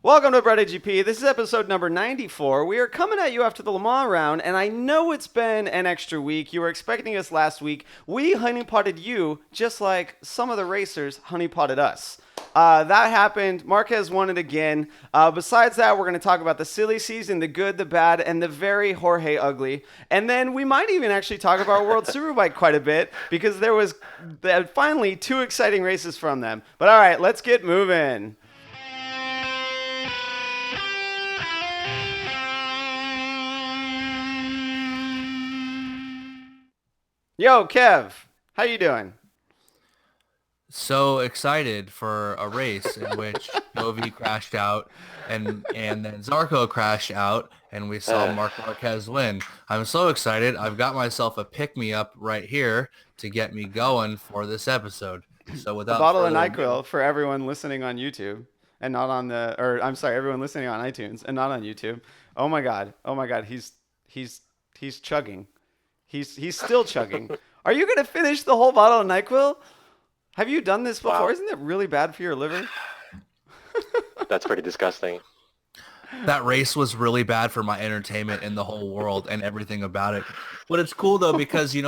Welcome to BrotoGP. This is episode number 94. We are coming at you after the LeMans round, and I know it's been an extra week. You were expecting us last week. We honeypotted you just like some of the racers honeypotted us. That happened. Marquez won it again. Besides that, we're going to talk about the silly season, the good, the bad, and the very Jorge ugly. And then we might even actually talk about World Superbike quite a bit because there was finally two exciting races from them. But all right, let's get moving. Yo, Kev, how you doing? So excited for a race in which Dovi crashed out and then Zarco crashed out and we saw Marquez win. I'm so excited. I've got myself a pick-me-up right here to get me going for this episode. So A without bottle of further ado, NyQuil for everyone listening on YouTube and not on I'm sorry, everyone listening on iTunes and not on YouTube. Oh my God, he's chugging. He's still chugging. Are you gonna finish the whole bottle of NyQuil? Have you done this before? Wow, Isn't it really bad for your liver? that's pretty disgusting. that race was really bad for my entertainment in the whole world and everything about it. But it's cool though because he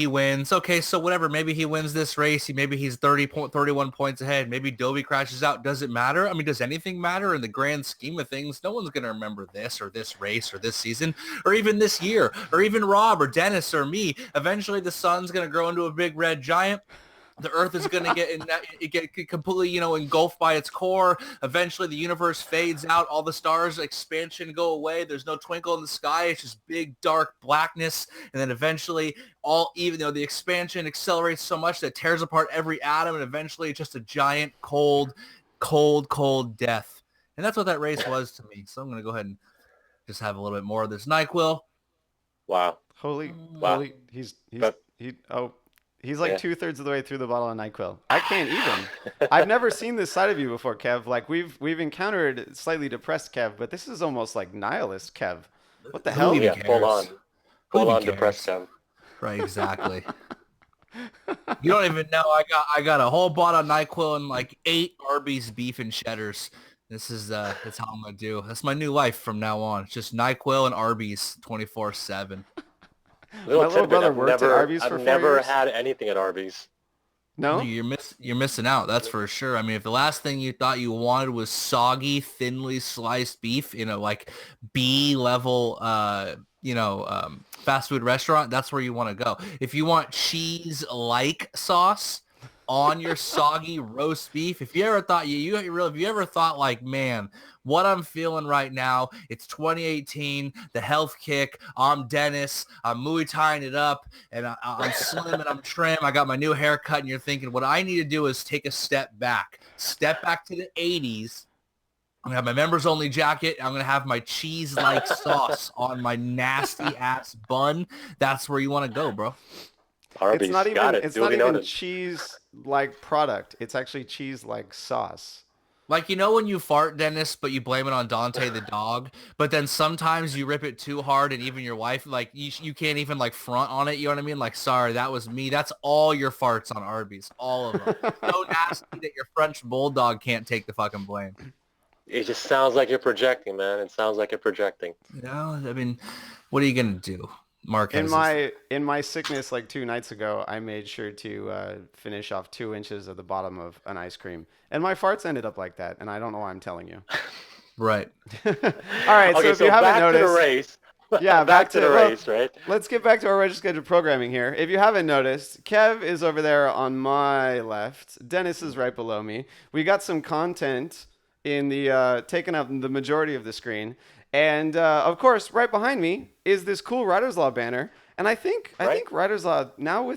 wins. Okay, so whatever. Maybe he wins this race. Maybe he's 31 points ahead. Maybe Dovi crashes out. Does it matter? I mean, does anything matter in the grand scheme of things? No one's gonna remember this or this race or this season or even this year or even Rob or Dennis or me. Eventually, the sun's gonna grow into a big red giant. The Earth is going to get completely, engulfed by its core. Eventually, the universe fades out. All the stars, expansion go away. There's no twinkle in the sky. It's just big, dark blackness. And then eventually, the expansion accelerates so much that it tears apart every atom. And eventually, it's just a giant, cold, cold, cold death. And that's what that race was to me. So I'm going to go ahead and just have a little bit more of this NyQuil. Wow. Holy, Wow. holy, But he oh, he's like yeah. 2/3 of the way through the bottle of NyQuil. I can't even. I've never seen this side of you before, Kev. Like we've encountered slightly depressed Kev, but this is almost like nihilist Kev. What the Who hell? even Yeah, full cares? on. Who Full even on depressed cares? Kev. Right, exactly. You don't even know. I got a whole bottle of NyQuil and like 8 Arby's beef and cheddars. That's how I'm gonna do. That's my new life from now on. It's just NyQuil and Arby's 24/7. My Little little tidbit, brother I've worked at never Arby's I've for 4 never years. had anything at Arby's. No? You're missing out. That's for sure. I mean, if the last thing you thought you wanted was soggy, thinly sliced beef in a like B level, fast food restaurant, that's where you want to go. If you want cheese like sauce on your soggy roast beef, if you ever thought if you ever thought like, man, what I'm feeling right now, it's 2018, the health kick, I'm Dennis, I'm Muay Thaiing it up, and I'm slim and I'm trim, I got my new haircut, and you're thinking, what I need to do is take a step back to the 80s. I'm going to have my members only jacket. I'm going to have my cheese-like sauce on my nasty ass bun. That's where you want to go, bro. It's Arby's, not got even it. it's not Duly even noted. cheese like product. It's actually cheese like sauce. Like, when you fart, Dennis, but you blame it on Dante the dog, but then sometimes you rip it too hard and even your wife, like, you can't even, like, front on it, you know what I mean? Like, sorry, that was me. That's all your farts on Arby's, all of them. So nasty that your French bulldog can't take the fucking blame. It just sounds like you're projecting, man. It sounds like you're projecting. I mean, what are you going to do? In Marquez is my sickness like 2 nights ago, I made sure to finish off 2 inches of the bottom of an ice cream, and my farts ended up like that. And I don't know why I'm telling you. right. All right, so Okay, if you so haven't back to the noticed, race. yeah, Back to the well, race, right? let's get back to our scheduled programming here. If you haven't noticed, Kev is over there on my left. Dennis is right below me. We got some content in the taking up the majority of the screen, and of course, right behind me is this cool Riders Law banner. And I Right? think Riders Law now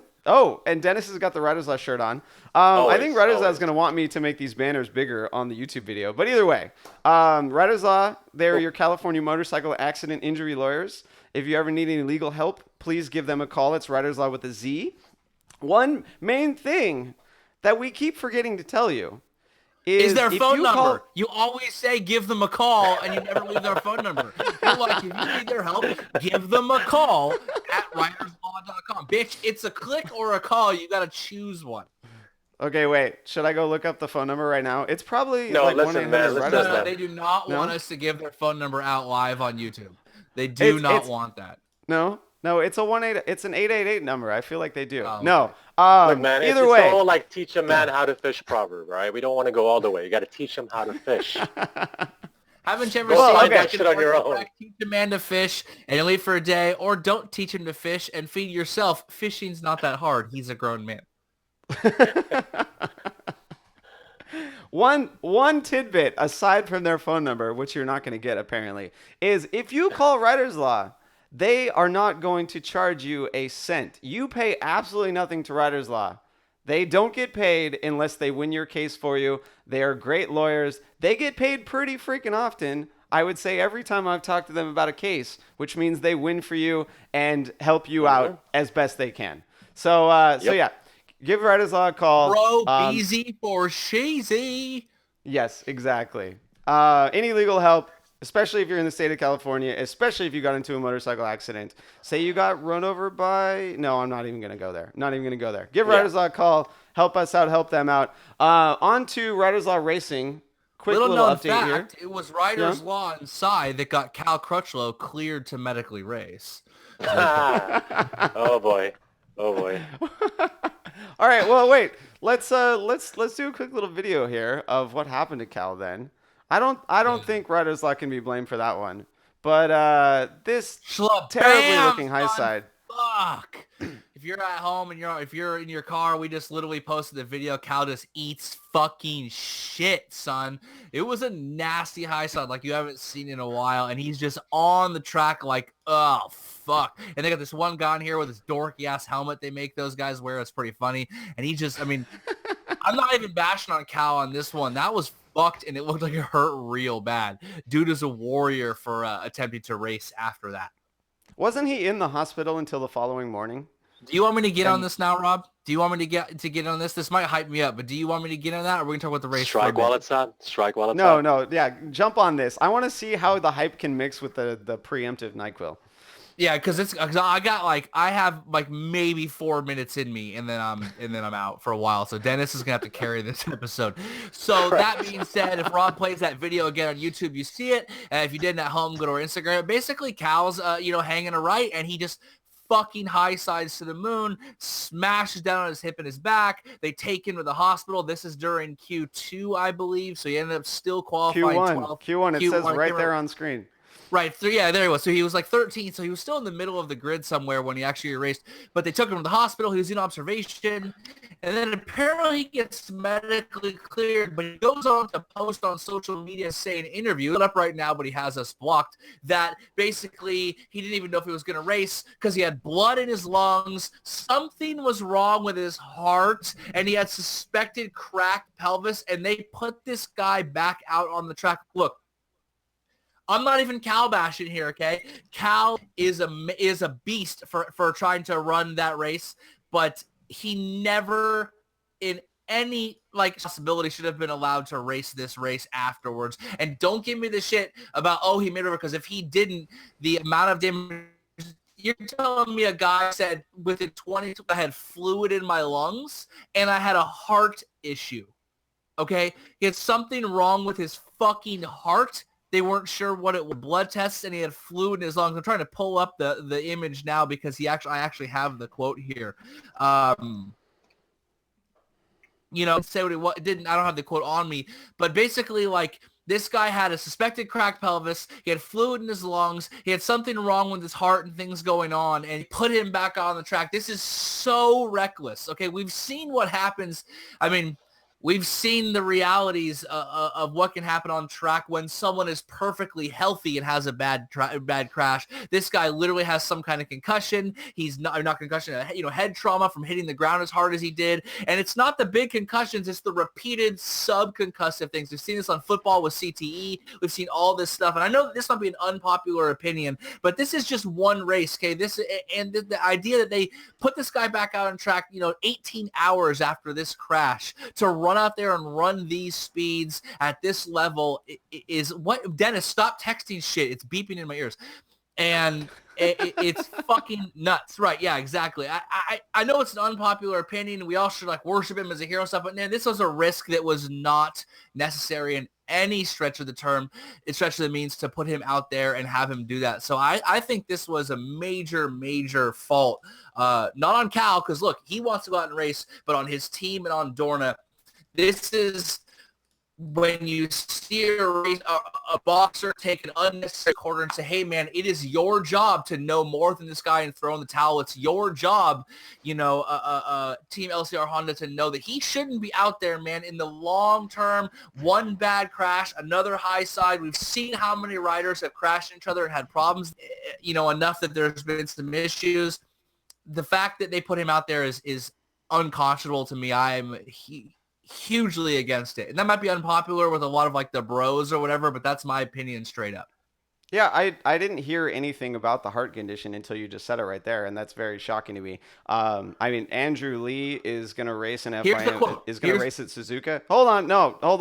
and Dennis has got the Riders Law shirt on. I think Always, Riders Law is always. going to want me to make these banners bigger on the YouTube video. But either way, Riders Law, they're Cool. your California motorcycle accident injury lawyers. If you ever need any legal help, please give them a call. It's Riders Law with a Z. One main thing that we keep forgetting to tell you Is is their if phone you number. call You always say give them a call, and you never leave their phone number. You're like, if you need their help, give them a call at riderslaw.com. Bitch, it's a click or a call. You got to choose one. Okay, wait. Should I go look up the phone number right now? It's probably No, like listen, man, 1-800 listen No, to Riders no, them. Law. they do not No? want us to give their phone number out live on YouTube. They do It's not it's want that. no, it's a 1-8 it's an 888 number. I feel like they do. Oh, No. okay. Look, man, it's, Either it's the way. whole like teach a man how to fish proverb, right? We don't want to go all the way. You got to teach him how to fish. Haven't you ever Go seen find like that shit on your Ortho own. Track, teach a man to fish and you leave for a day, or don't teach him to fish and feed yourself? Fishing's not that hard. He's a grown man. One tidbit aside from their phone number, which you're not going to get apparently, is if you call Riders Law, they are not going to charge you a cent. You pay absolutely nothing to Riders Law. They don't get paid unless they win your case for you. They are great lawyers. They get paid pretty freaking often. I would say every time I've talked to them about a case, which means they win for you and help you out as best they can. So yeah, give Riders Law a call. Bro, easy for sheezy. Yes, exactly. Any legal help, especially if you're in the state of California, especially if you got into a motorcycle accident. Say you got run over by... No, I'm not even going to go there. Not even going to go there. Give Riders Law a call. Help us out. Help them out. On to Riders Law Racing. Quick Little little known update fact, here. it was Riders Law inside that got Cal Crutchlow cleared to medically race. Oh boy. Oh boy. All right. Well, wait. Let's do a quick little video here of what happened to Cal then. I don't think Riders Law can be blamed for that one. But this terribly looking high side. Fuck. If you're at home and if you're in your car, we just literally posted the video. Cal just eats fucking shit, son. It was a nasty high side like you haven't seen in a while, and he's just on the track like, oh fuck. And they got this one guy in here with this dorky ass helmet they make those guys wear. It's pretty funny. And he just, I mean, I'm not even bashing on Cal on this one. That was fucked, and it looked like it hurt real bad. Dude is a warrior for attempting to race after that. Wasn't he in the hospital until the following morning? Do you want me to get on this now, Rob? Do you want me to get on this? This might hype me up, but do you want me to get on that, or are we going to talk about the race? Strike while it's on. Strike while it's No, on. no, yeah, jump on this. I want to see how the hype can mix with the preemptive NyQuil. Yeah, because I have like maybe 4 minutes in me, and then I'm out for a while. So Dennis is gonna have to carry this episode. So that being said, if Rob plays that video again on YouTube, you see it. And if you didn't at home, go to our Instagram. Basically, Cal's hanging a right, and he just fucking high sides to the moon, smashes down on his hip and his back. They take him to the hospital. This is during Q2, I believe. So he ended up still qualifying. Q1. It says right there on screen. Right. Yeah, there he was. So he was like 13. So he was still in the middle of the grid somewhere when he actually raced. But they took him to the hospital. He was in observation. And then apparently he gets medically cleared. But he goes on to post on social media saying interview it up right now, but he has us blocked, that basically he didn't even know if he was going to race because he had blood in his lungs. Something was wrong with his heart. And he had suspected cracked pelvis. And they put this guy back out on the track. Look. I'm not even Cal bashing here, okay? Cal is a beast for trying to run that race, but he never in any possibility should have been allowed to race this race afterwards. And don't give me the shit about, oh, he made it over, because if he didn't, the amount of damage. You're telling me a guy said within 20, I had fluid in my lungs and I had a heart issue, okay? He had something wrong with his fucking heart. They weren't sure what it was, blood tests, and he had fluid in his lungs. I'm trying to pull up the image now because I actually have the quote here. Say what it didn't. I don't have the quote on me, but basically, this guy had a suspected cracked pelvis. He had fluid in his lungs. He had something wrong with his heart and things going on, and he put him back on the track. This is so reckless. Okay, we've seen what happens. I mean, we've seen the realities of what can happen on track when someone is perfectly healthy and has a bad crash. This guy literally has some kind of concussion. He's not concussion, head trauma from hitting the ground as hard as he did. And it's not the big concussions. It's the repeated subconcussive things. We've seen this on football with CTE. We've seen all this stuff. And I know that this might be an unpopular opinion, but this is just one race, okay? The idea that they put this guy back out on track, 18 hours after this crash to run out there and run these speeds at this level is what. Dennis, stop texting shit. It's beeping in my ears. And it's fucking nuts. Right. Yeah, exactly. I know it's an unpopular opinion. We all should like worship him as a hero and stuff, but man, this was a risk that was not necessary in any stretch of the term. It stretch of the means to put him out there and have him do that. So I think this was a major, major fault. Not on Cal, because look, he wants to go out and race, but on his team and on Dorna. This is when you see a boxer take an unnecessary quarter and say, hey, man, it is your job to know more than this guy and throw in the towel. It's your job, Team LCR Honda, to know that he shouldn't be out there, man, in the long term. One bad crash, another high side. We've seen how many riders have crashed each other and had problems, enough that there's been some issues. The fact that they put him out there is unconscionable to me. I'm hugely against it, and that might be unpopular with a lot of like the bros or whatever, but that's my opinion straight up. Yeah, I didn't hear anything about the heart condition until you just said it right there, and that's very shocking to me. I mean, Andrew Lee is going to race an FIM, is going to race at Suzuka. Hold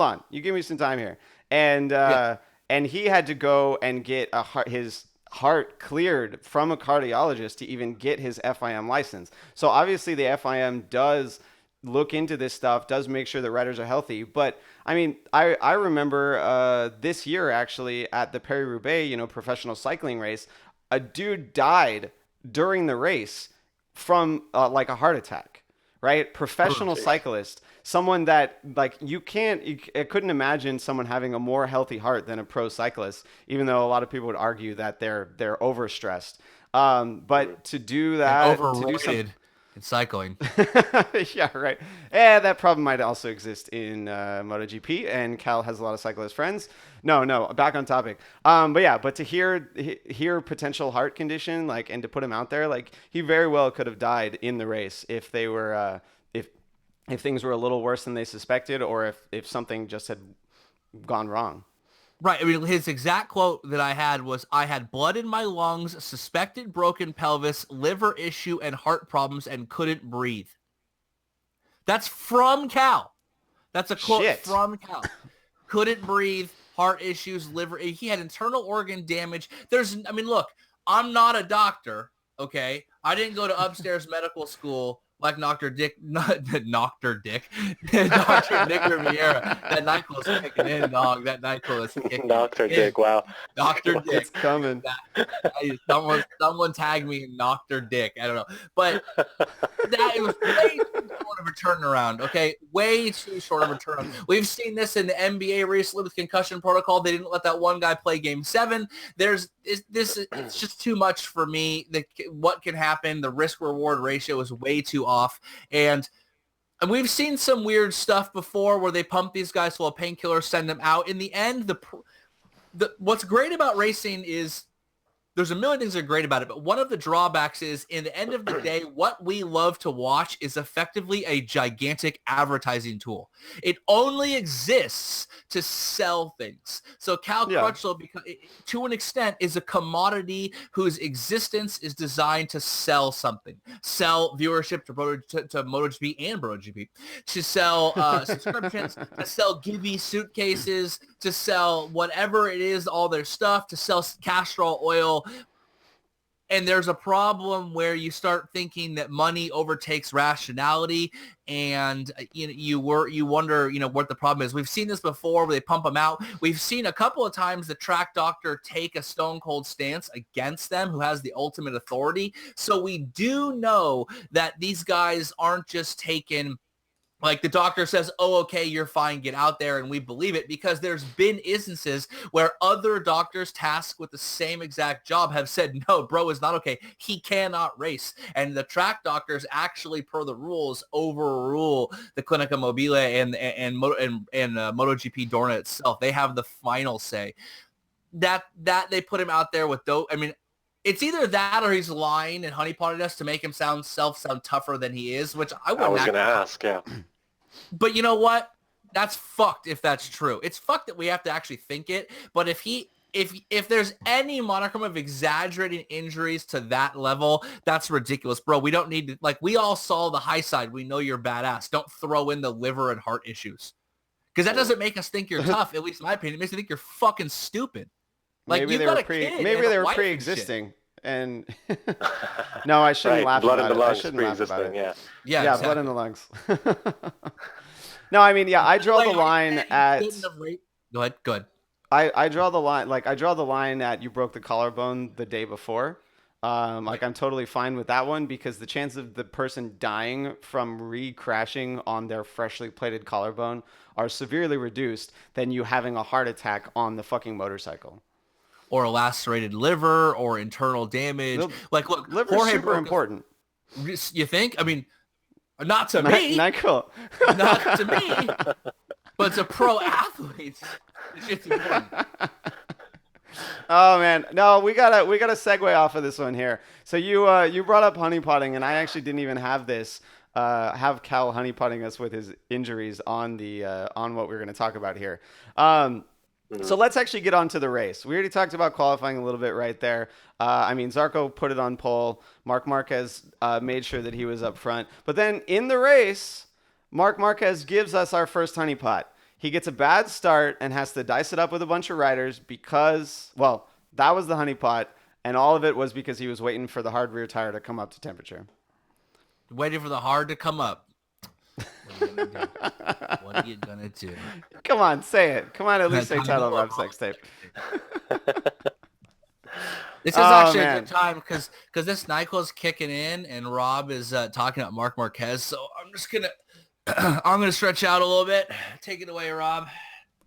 on. You give me some time here. And and he had to go and get his heart cleared from a cardiologist to even get his FIM license. So obviously the FIM does look into this stuff, does make sure that riders are healthy. But I mean, I remember this year actually at the Paris-Roubaix, professional cycling race, a dude died during the race from like a heart attack, right? Professional cyclist, someone that like I couldn't imagine someone having a more healthy heart than a pro cyclist, even though a lot of people would argue that they're overstressed. But to do that, to do something in cycling. Yeah, right. Yeah, that problem might also exist in MotoGP, and Cal has a lot of cyclist friends. No, back on topic. But to hear potential heart condition, like, and to put him out there, like, he very well could have died in the race if they were if things were a little worse than they suspected, or if something just had gone wrong. Right. I mean, his exact quote that I had was, I had blood in my lungs, suspected broken pelvis, liver issue, and heart problems, and couldn't breathe. That's from Cal. That's a quote from Cal. Couldn't breathe, heart issues, liver. He had internal organ damage. Look, I'm not a doctor, okay? I didn't go to upstairs medical school like Dr. Nick Riviera. That NyQuil is kicking in, dog. That NyQuil is kicking in. Dr. Dick, wow. Dr. Dick. It's coming. Someone tag me Dr. Dick. I don't know. But it was way too short of a turnaround, okay? Way too short of a turnaround. We've seen this in the NBA recently with concussion protocol. They didn't let that one guy play Game 7. It's just too much for me. What can happen? The risk-reward ratio is way too off. And we've seen some weird stuff before where they pump these guys full of painkillers, send them out. In the end, what's great about racing is there's a million things that are great about it, but one of the drawbacks is, in the end of the day, what we love to watch is effectively a gigantic advertising tool. It only exists to sell things. So Cal Crutchlow, to an extent, is a commodity whose existence is designed to sell something. Sell viewership to MotoGP and BrotoGP, to sell subscriptions, to sell Gibby suitcases, to sell whatever it is, all their stuff, to sell castor oil. And there's a problem where you start thinking that money overtakes rationality, and you wonder what the problem is. We've seen this before where they pump them out. We've seen a couple of times the track doctor take a stone cold stance against them, who has the ultimate authority. So we do know that these guys aren't just taken. Like, the doctor says, oh, okay, you're fine, get out there, and we believe it, because there's been instances where other doctors tasked with the same exact job have said, no, bro is not okay. He cannot race. And the track doctors actually, per the rules, overrule the Clinica Mobile and MotoGP Dorna itself. They have the final say. That they put him out there with it's either that or he's lying and honeypotted us to make himself sound tougher than he is, which I was going to ask, yeah. But you know what? That's fucked if that's true. It's fucked that we have to actually think it. But if there's any modicum of exaggerating injuries to that level, that's ridiculous, bro. We don't need to, we all saw the high side. We know you're badass. Don't throw in the liver and heart issues. Because that doesn't make us think you're tough, at least in my opinion. It makes me think you're fucking stupid. Like, maybe you've they got were a kid maybe and a they were wife and shit. pre-existing, and no, I shouldn't Right, laugh blood about in the it. I lungs, shouldn't laugh about pre-existing. it. Yeah. Yeah, blood in the lungs. No, I mean, yeah, I draw Like, the line at. Go ahead. Go ahead. I draw the line I draw the line at you broke the collarbone the day before. Like I'm totally fine with that one because the chance of the person dying from re-crashing on their freshly plated collarbone are severely reduced than you having a heart attack on the fucking motorcycle. Or a lacerated liver or internal damage. Like, look, Liver's Jorge super broke important. You think? I mean, not to me. Not cool. Not to me. But to pro athletes, it's important. Oh man, no, we gotta segue off of this one here. So you brought up honeypotting, and I actually didn't even have this. Have Cal honeypotting us with his injuries on the on what we're going to talk about here. So let's actually get on to the race. We already talked about qualifying a little bit right there. I mean, Zarco put it on pole. Marc Marquez made sure that he was up front. But then in the race, Marc Marquez gives us our first honeypot. He gets a bad start and has to dice it up with a bunch of riders because, well, that was the honeypot, and all of it was because he was waiting for the hard rear tire to come up to temperature. Waiting for the hard to come up. What are you gonna do? Come on, say it. Come on, at least say title of Rob Sex Tape. This is actually a good time because this NyQuil's kicking in and Rob is talking about Marc Marquez. So I'm just gonna stretch out a little bit. Take it away, Rob.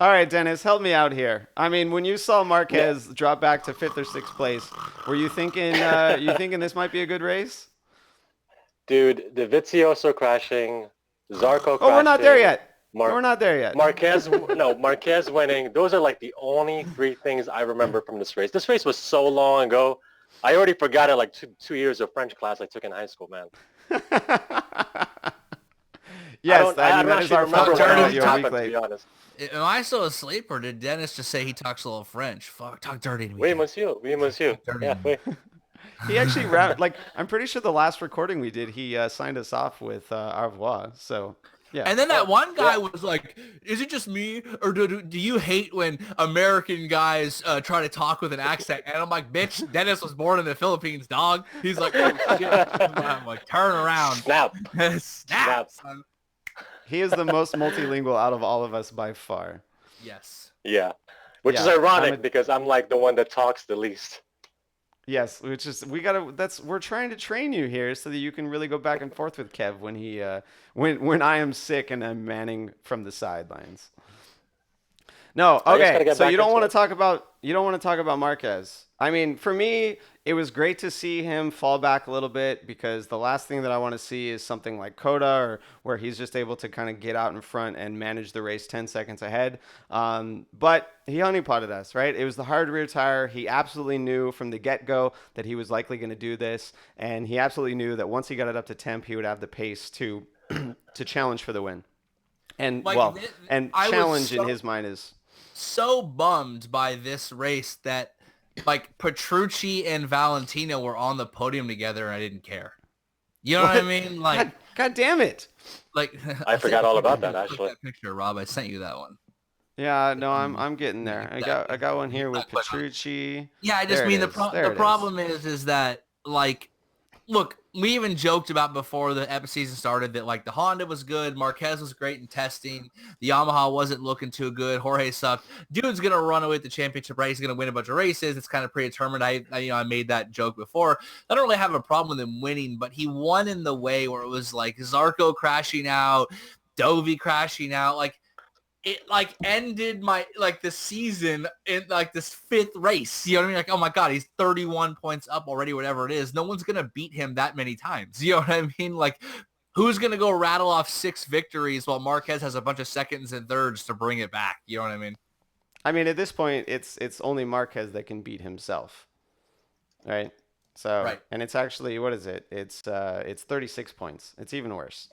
All right, Dennis, help me out here. I mean, when you saw Marquez drop back to 5th or 6th place, were you thinking this might be a good race? Dude, the Vizioso crashing, Zarco crashing. Oh, we're not there yet. We're not there yet. Marquez winning. Those are like the only three things I remember from this race. This race was so long ago. I already forgot it like two years of French class I took in high school, man. Yes, I mean, that is our fault. To be honest. Am I still asleep, or did Dennis just say he talks a little French? Fuck, talk dirty to me. Oui, monsieur. Yeah, oui. He actually I'm pretty sure the last recording we did, he signed us off with au revoir. So, yeah. And then that one guy was like, is it just me, or do you hate when American guys try to talk with an accent? And I'm like, bitch, Dennis was born in the Philippines, dog. He's like, oh, shit. I'm like, turn around. Snap. Snap, son. He is the most multilingual out of all of us by far. Yes. Yeah. Which is ironic because I'm like the one that talks the least. Yes, which is we're trying to train you here so that you can really go back and forth with Kev when he when I am sick and I'm manning from the sidelines. No, okay. So you don't want to talk about Marquez. I mean, for me, it was great to see him fall back a little bit because the last thing that I want to see is something like Coda or where he's just able to kind of get out in front and manage the race 10 seconds ahead. But he honeypotted us, right? It was the hard rear tire. He absolutely knew from the get-go that he was likely going to do this, and he absolutely knew that once he got it up to temp, he would have the pace to to challenge for the win. And challenge in his mind is so bummed by this race that like Petrucci and Valentino were on the podium together and I didn't care. You know what I mean? Like, God damn it! Like I forgot all about that actually. That picture, Rob. I sent you that one. Yeah, no, I'm getting there. I got one here with Petrucci. Yeah, I just mean the problem is that like, look, we even joked about before the season started that like the Honda was good, Marquez was great in testing, the Yamaha wasn't looking too good, Jorge sucked. Dude's gonna run away with the championship race. He's gonna win a bunch of races. It's kind of predetermined. I made that joke before. I don't really have a problem with him winning, but he won in the way where it was like Zarco crashing out, Dovi crashing out, like. It like ended my like the season in like this 5th race. You know what I mean? Like, oh my God, he's 31 points up already, whatever it is. No one's going to beat him that many times. You know what I mean? Like, who's going to go rattle off 6 victories while Marquez has a bunch of seconds and thirds to bring it back? You know what I mean? I mean, at this point, it's only Marquez that can beat himself. Right? So, right. And it's actually, what is it? It's 36 points. It's even worse.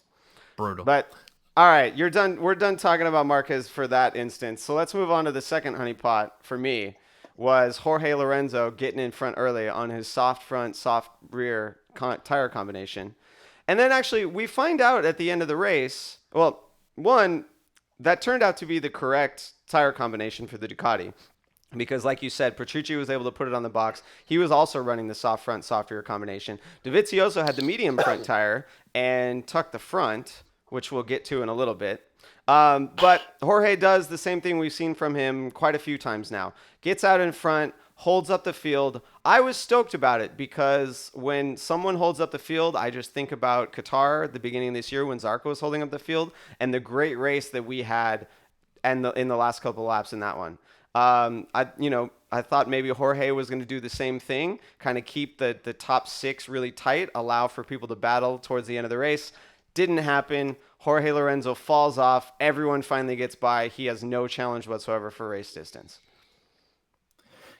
Brutal. But all right, you're done. We're done talking about Marquez for that instance. So let's move on to the second honeypot for me was Jorge Lorenzo getting in front early on his soft front, soft rear tire combination. And then actually we find out at the end of the race, well, one, that turned out to be the correct tire combination for the Ducati. Because like you said, Petrucci was able to put it on the box. He was also running the soft front, soft rear combination. Dovizioso had the medium front tire and tucked the front, which we'll get to in a little bit. But Jorge does the same thing we've seen from him quite a few times now. Gets out in front, holds up the field. I was stoked about it because when someone holds up the field, I just think about Qatar at the beginning of this year when Zarco was holding up the field and the great race that we had in the last couple of laps in that one. I thought maybe Jorge was going to do the same thing, kind of keep the top 6 really tight, allow for people to battle towards the end of the race. Didn't happen. Jorge Lorenzo falls off. Everyone finally gets by. He has no challenge whatsoever for race distance.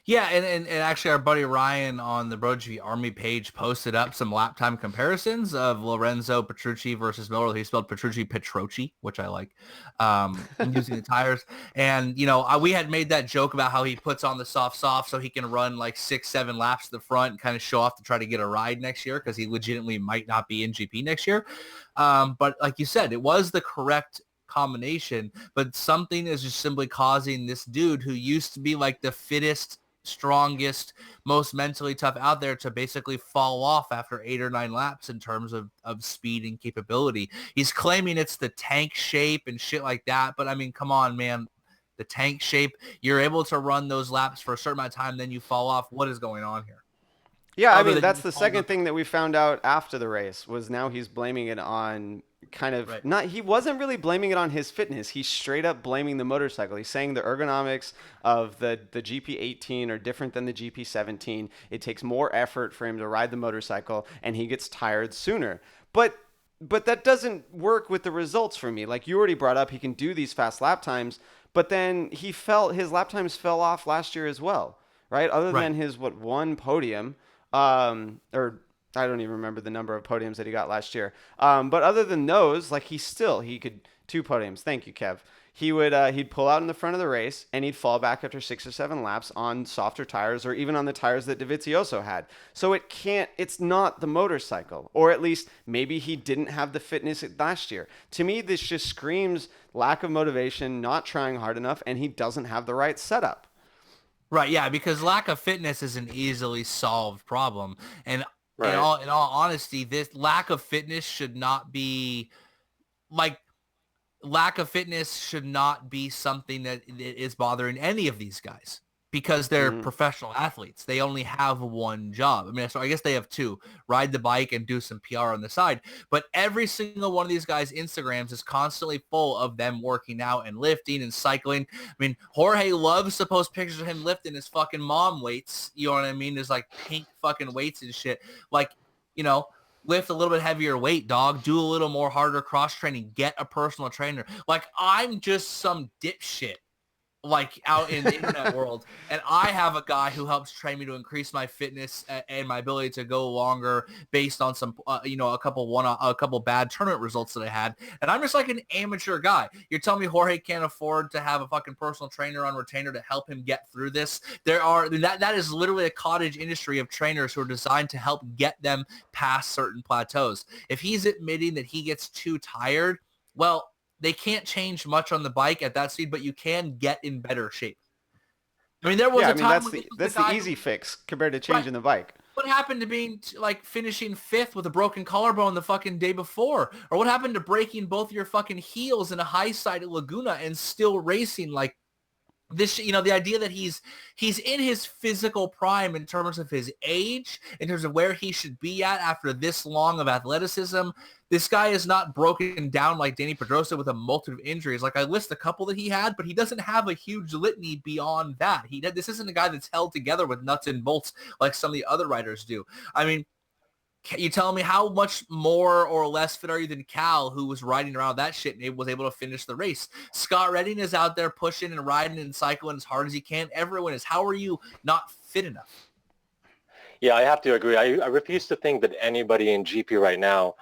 Yeah, and actually our buddy Ryan on the BrotoGP Army page posted up some lap time comparisons of Lorenzo Petrucci versus Miller. He spelled Petrucci, which I like, using the tires. And, we had made that joke about how he puts on the soft so he can run like 6-7 laps to the front and kind of show off to try to get a ride next year because he legitimately might not be in GP next year. But like you said, it was the correct combination, but something is just simply causing this dude who used to be like the fittest, strongest, most mentally tough out there to basically fall off after 8 or 9 laps in terms of speed and capability. He's claiming it's the tank shape and shit like that, but I mean, come on, man. The tank shape, you're able to run those laps for a certain amount of time, then you fall off. What is going on here? Yeah, I mean, that's the second thing that we found out after the race was now he's blaming it on he wasn't really blaming it on his fitness. He's straight up blaming the motorcycle. He's saying the ergonomics of the GP18 are different than the GP17. It takes more effort for him to ride the motorcycle and he gets tired sooner. But that doesn't work with the results for me. Like you already brought up, he can do these fast lap times, but then his lap times fell off last year as well, right? Other than his one podium, or I don't even remember the number of podiums that he got last year. But other than those, like he could 2 podiums. Thank you, Kev. He'd pull out in the front of the race and he'd fall back after 6 or 7 laps on softer tires or even on the tires that Dovizioso had. So it's not the motorcycle, or at least maybe he didn't have the fitness last year. To me, this just screams lack of motivation, not trying hard enough, and he doesn't have the right setup. Right, yeah, because lack of fitness is an easily solved problem. And right. in all honesty, this lack of fitness should not be something that is bothering any of these guys because they're professional athletes. They only have one job. I mean, so I guess they have 2, ride the bike and do some PR on the side. But every single one of these guys' Instagrams is constantly full of them working out and lifting and cycling. I mean, Jorge loves to post pictures of him lifting his fucking mom weights. You know what I mean? There's like pink fucking weights and shit. Like, lift a little bit heavier weight, dog. Do a little more harder cross training. Get a personal trainer. Like, I'm just some dipshit like out in the internet world, and I have a guy who helps train me to increase my fitness and my ability to go longer based on some a couple bad tournament results that I had, and I'm just like an amateur guy. You're telling me Jorge can't afford to have a fucking personal trainer on retainer to help him get through this? That is literally a cottage industry of trainers who are designed to help get them past certain plateaus. If he's admitting that he gets too tired, well, they can't change much on the bike at that speed, but you can get in better shape. I mean, there was a time that's the easy fix compared to changing the bike. What happened to being finishing 5th with a broken collarbone the fucking day before? Or what happened to breaking both your fucking heels in a high side at Laguna and still racing like this? The idea that he's in his physical prime in terms of his age, in terms of where he should be at after this long of athleticism. This guy is not broken down like Dani Pedrosa with a multitude of injuries. Like, I list a couple that he had, but he doesn't have a huge litany beyond that. This isn't a guy that's held together with nuts and bolts like some of the other riders do. I mean, you telling me how much more or less fit are you than Cal, who was riding around that shit and was able to finish the race? Scott Redding is out there pushing and riding and cycling as hard as he can. Everyone is. How are you not fit enough? Yeah, I have to agree. I refuse to think that anybody in GP right now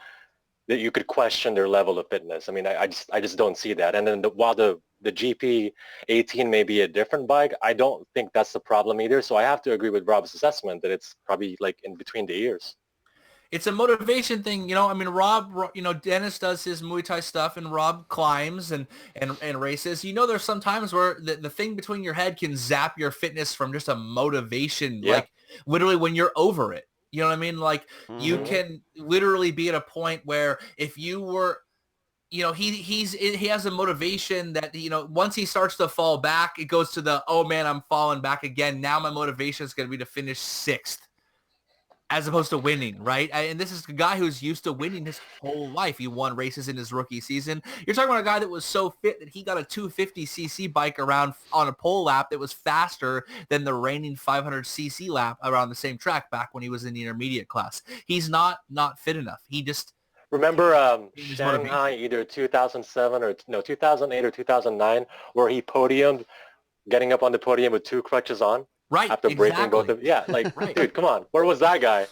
that you could question their level of fitness. I mean, I just don't see that. And then while the GP 18 may be a different bike, I don't think that's the problem either. So I have to agree with Rob's assessment that it's probably like in between the ears. It's a motivation thing, you know. I mean, Rob, you know, Dennis does his Muay Thai stuff, and Rob climbs and races. You know, there's some times where the thing between your head can zap your fitness from just a motivation, Yeah. like literally when you're over it. You know what I mean? Like you Mhm. can literally be at a point where if you were, you know, he has a motivation that, you know, once he starts to fall back, it goes to the, oh man, I'm falling back again. Now my motivation is going to be to finish 6th. As opposed to winning, right? And this is a guy who's used to winning his whole life. He won races in his rookie season. You're talking about a guy that was so fit that he got a 250cc bike around on a pole lap that was faster than the reigning 500cc lap around the same track back when he was in the intermediate class. He's not fit enough. He just Remember his motivation. Shanghai, either 2007 or no 2008 or 2009, where he podiumed, getting up on the podium with 2 crutches on Right, after breaking both exactly. of. Yeah, like Right. dude, come on, where was that guy?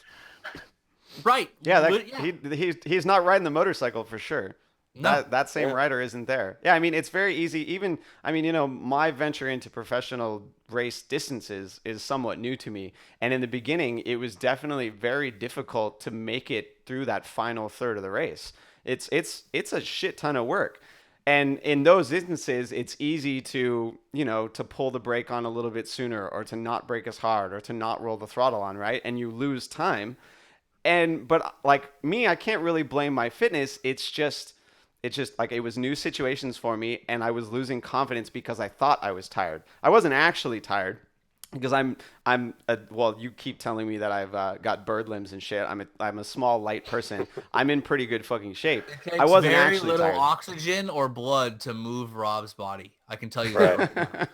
Right. Yeah, Yeah. he's not riding the motorcycle for sure. No. That same Yeah. rider isn't there. Yeah, I mean it's very easy. Even I mean, you know, my venture into professional race distances is somewhat new to me. And in the beginning, it was definitely very difficult to make it through that final third of the race. It's a shit ton of work. And in those instances, it's easy to, you know, to pull the brake on a little bit sooner or to not brake as hard or to not roll the throttle on, right? And you lose time. And but like me, I can't really blame my fitness. It's just like it was new situations for me and I was losing confidence because I thought I was tired. I wasn't actually tired because well, you keep telling me that I've got bird limbs and shit. I'm a small light person. I'm in pretty good fucking shape. It I takes wasn't very actually little tired. oxygen or blood to move Rob's body. I can tell you Right. that right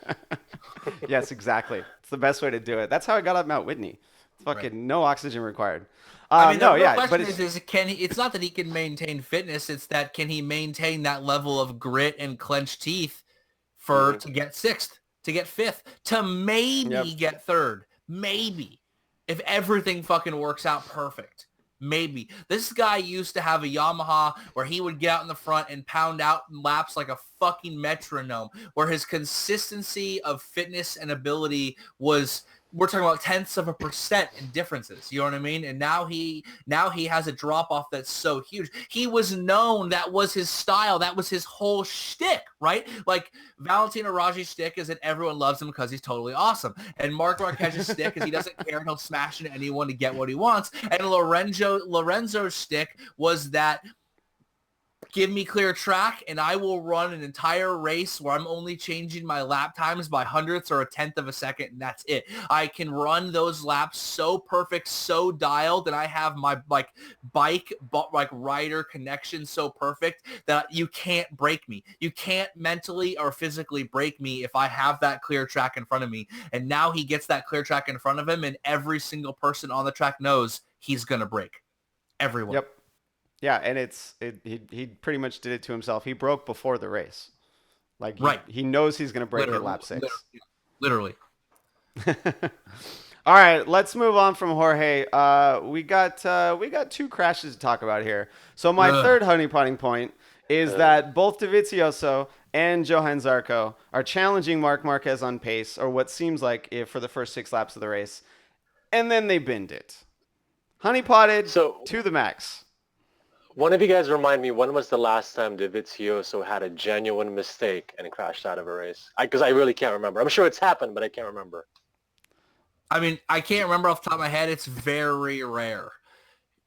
now. Yes, exactly. It's the best way to do it. That's how I got up Mount Whitney. Fucking Right. no oxygen required. I mean, the No, real yeah, but question it's is can he, it's not that he can maintain fitness, it's that can he maintain that level of grit and clenched teeth Mhm. to get 6th, to get 5th, to maybe yep. get 3rd, maybe, if everything fucking works out perfect. Maybe. This guy used to have a Yamaha where he would get out in the front and pound out laps like a fucking metronome, where his consistency of fitness and ability was, we're talking about 0.1% in differences. You know what I mean? And now he has a drop off that's so huge. He was known, that was his style. That was his whole shtick, right? Like Valentino Rossi's shtick is that everyone loves him because he's totally awesome. And Mark Marquez's shtick is he doesn't care and he'll smash into anyone to get what he wants. And Lorenzo's shtick was that give me clear track and I will run an entire race where I'm only changing my lap times by hundredths or a tenth of a second, and that's it. I can run those laps so perfect, so dialed, and I have my like rider connection so perfect that you can't break me. You can't mentally or physically break me if I have that clear track in front of me. And now he gets that clear track in front of him, and every single person on the track knows he's going to break. Everyone. Yep. Yeah, and he pretty much did it to himself. He broke before the race. Like Right. he knows he's gonna break at lap 6. Literally. All right, let's move on from Jorge. We got 2 crashes to talk about here. So my Ugh. third honeypotting point is that both Dovizioso and Johan Zarco are challenging Marc Marquez on pace, or what seems like it, for the first 6 laps of the race, and then they binned it. Honeypotted So to the max. one of you guys remind me, when was the last time Dovizioso had a genuine mistake and crashed out of a race? Because I really can't remember. I'm sure it's happened, but I can't remember. I mean, I can't remember off the top of my head. It's very rare.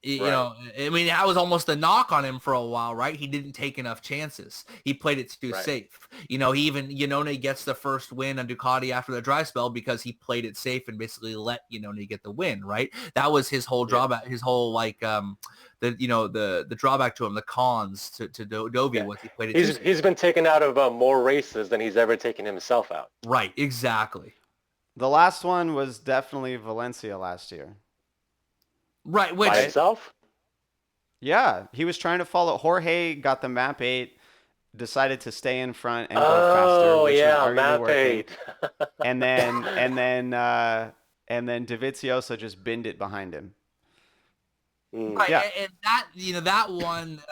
You know, I mean, that was almost a knock on him for a while, right? He didn't take enough chances. He played it too safe. You know, he even, Iannone gets the first win on Ducati after the dry spell because he played it safe and basically let Iannone get the win, right? That was his whole drawback, his whole, like, the drawback to him, the cons to Dovi was he played it too safe. He's been taken out of more races than he's ever taken himself out. Right, exactly. The last one was definitely Valencia last year. Right, which... By himself? Yeah, he was trying to follow. Jorge got the map 8, decided to stay in front and go faster. Which was arguably map working. 8. and then Dovizioso just binned it behind him. Right, Yeah. and that, that one,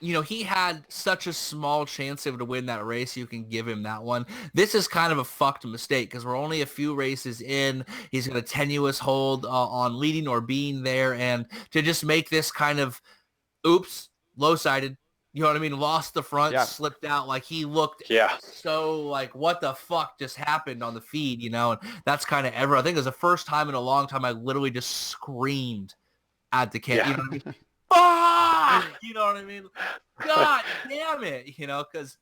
he had such a small chance to win that race. You can give him that one. This is kind of a fucked mistake because we're only a few races in. He's got a tenuous hold on leading or being there. And to just make this kind of, oops, low-sided, you know what I mean? Lost the front, slipped out. Like he looked so like, what the fuck just happened on the feed, And that's kind of I think it was the first time in a long time I literally just screamed at the camera. You know what I mean? You know what I mean? God damn it, because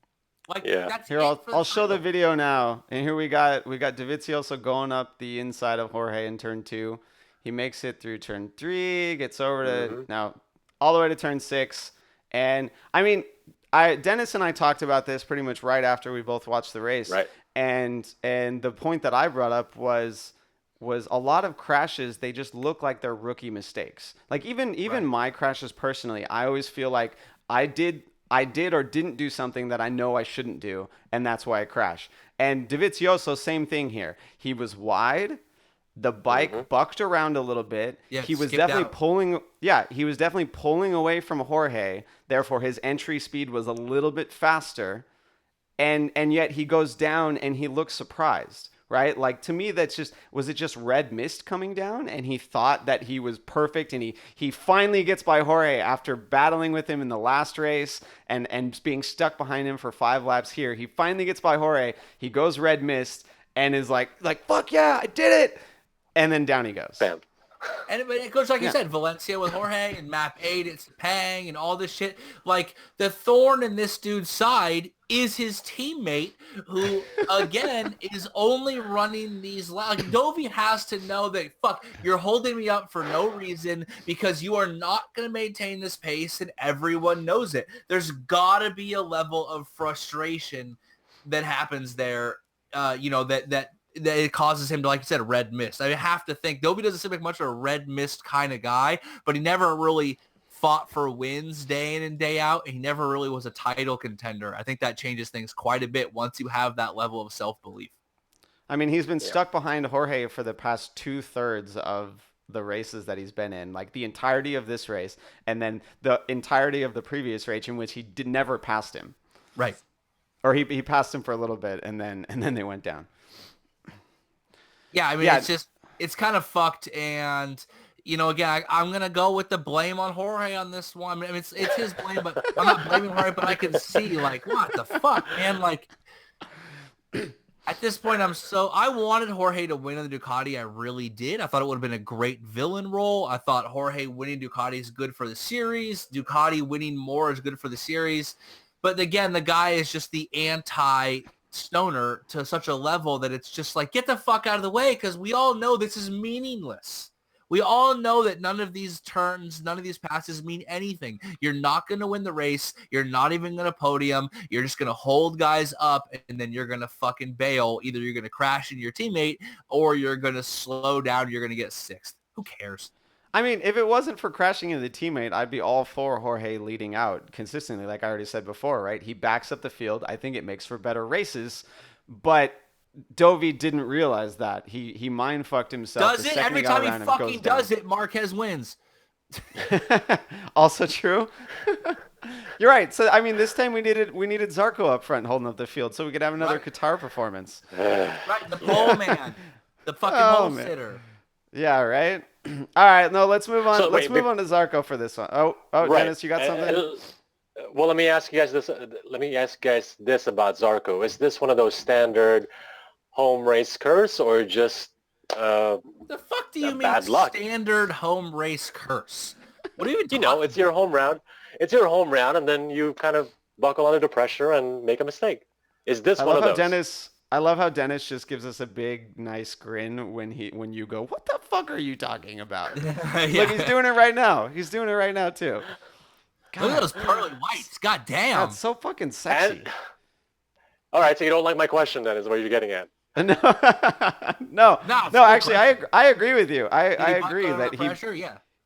that's here. I'll show the video now, and here we got Dovizioso going up the inside of Jorge in turn 2. He makes it through turn 3, gets over to now all the way to turn 6, and I mean, Dennis and I talked about this pretty much right after we both watched the race, right? And the point that I brought up was a lot of crashes, they just look like they're rookie mistakes. Like even my crashes personally, I always feel like I did or didn't do something that I know I shouldn't do, and that's why I crash. And Dovizioso, same thing here. He was wide. The bike bucked around a little bit. Yeah, he was definitely pulling away from Jorge. Therefore, his entry speed was a little bit faster. And yet he goes down and he looks surprised. Right? Like, to me, was it just red mist coming down and he thought that he was perfect, and he finally gets by Jorge after battling with him in the last race and being stuck behind him for 5 laps here. He finally gets by Jorge. He goes red mist and is like, fuck yeah, I did it. And then down he goes. Bam. And it goes like you said, Valencia with Jorge and map 8, it's Pang and all this shit. Like, the thorn in this dude's side is his teammate who, again, is only running these laps. Like, Dovi has to know that, fuck, you're holding me up for no reason because you are not going to maintain this pace, and everyone knows it. There's got to be a level of frustration that happens there, that it causes him to, like you said, red mist. I have to think Dovi doesn't seem like much of a red mist kind of guy, but he never really fought for wins day in and day out, and he never really was a title contender. I think that changes things quite a bit once you have that level of self-belief. I mean, he's been stuck behind Jorge for the past 2/3 of the races that he's been in, like the entirety of this race, and then the entirety of the previous race in which he never passed him. Right. Or he passed him for a little bit, and then they went down. Yeah, I mean, it's kind of fucked, and, again, I'm going to go with the blame on Jorge on this one. I mean, it's his blame, but I'm not blaming Jorge, but I can see, like, what the fuck, man? Like, at this point, I wanted Jorge to win on the Ducati. I really did. I thought it would have been a great villain role. I thought Jorge winning Ducati is good for the series. Ducati winning more is good for the series. But, again, the guy is just the anti-stoner to such a level that it's just like, get the fuck out of the way, because we all know this is meaningless. We all know that none of these turns, none of these passes mean anything. You're not going to win the race. You're not even going to podium. You're just going to hold guys up, and then you're going to fucking bail. Either you're going to crash into your teammate, or you're going to slow down. You're going to get 6th. Who cares? I mean, if it wasn't for crashing into the teammate, I'd be all for Jorge leading out consistently, like I already said before, right? He backs up the field. I think it makes for better races, but Dovi didn't realize that. He mind-fucked himself. Does it? Every time he fucking does it, Marquez wins. Also true. You're right. So, I mean, this time we needed Zarco up front holding up the field so we could have another Qatar performance. Right, the pole man. The fucking pole sitter. Yeah, right? All right, no, let's move on. So, let's move on to Zarco for this one. Oh, right. Dennis, you got something? Well, let me ask you guys this. About Zarco. Is this one of those standard home race curse, or just the fuck do you mean standard home race curse? What do you mean? It's your home round. It's your home round, and then you kind of buckle under the pressure and make a mistake. Is this one of those? I love how Dennis just gives us a big, nice grin when you go, what the fuck are you talking about? Yeah. Look, he's doing it right now. He's doing it right now, too. God. Look at those pearly whites. God damn. That's so fucking sexy. All right, so you don't like my question, then, is what you're getting at. No, actually, I agree with you. I agree that pressure,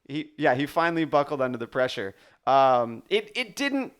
he finally buckled under the pressure. It didn't.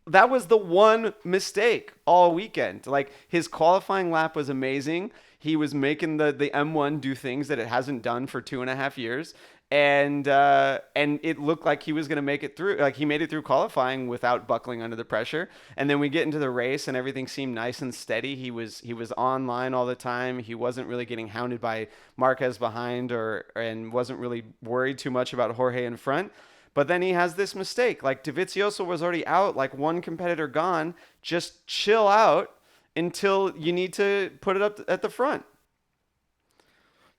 That was the one mistake all weekend. Like, his qualifying lap was amazing. He was making the M1 do things that it hasn't done for 2.5 years. And it looked like he was going to make it through. Like he made it through qualifying without buckling under the pressure. And then we get into the race, and everything seemed nice and steady. He was online all the time. He wasn't really getting hounded by Marquez behind, and wasn't really worried too much about Jorge in front. But then he has this mistake. Like Dovizioso was already out, like one competitor gone. Just chill out until you need to put it up at the front.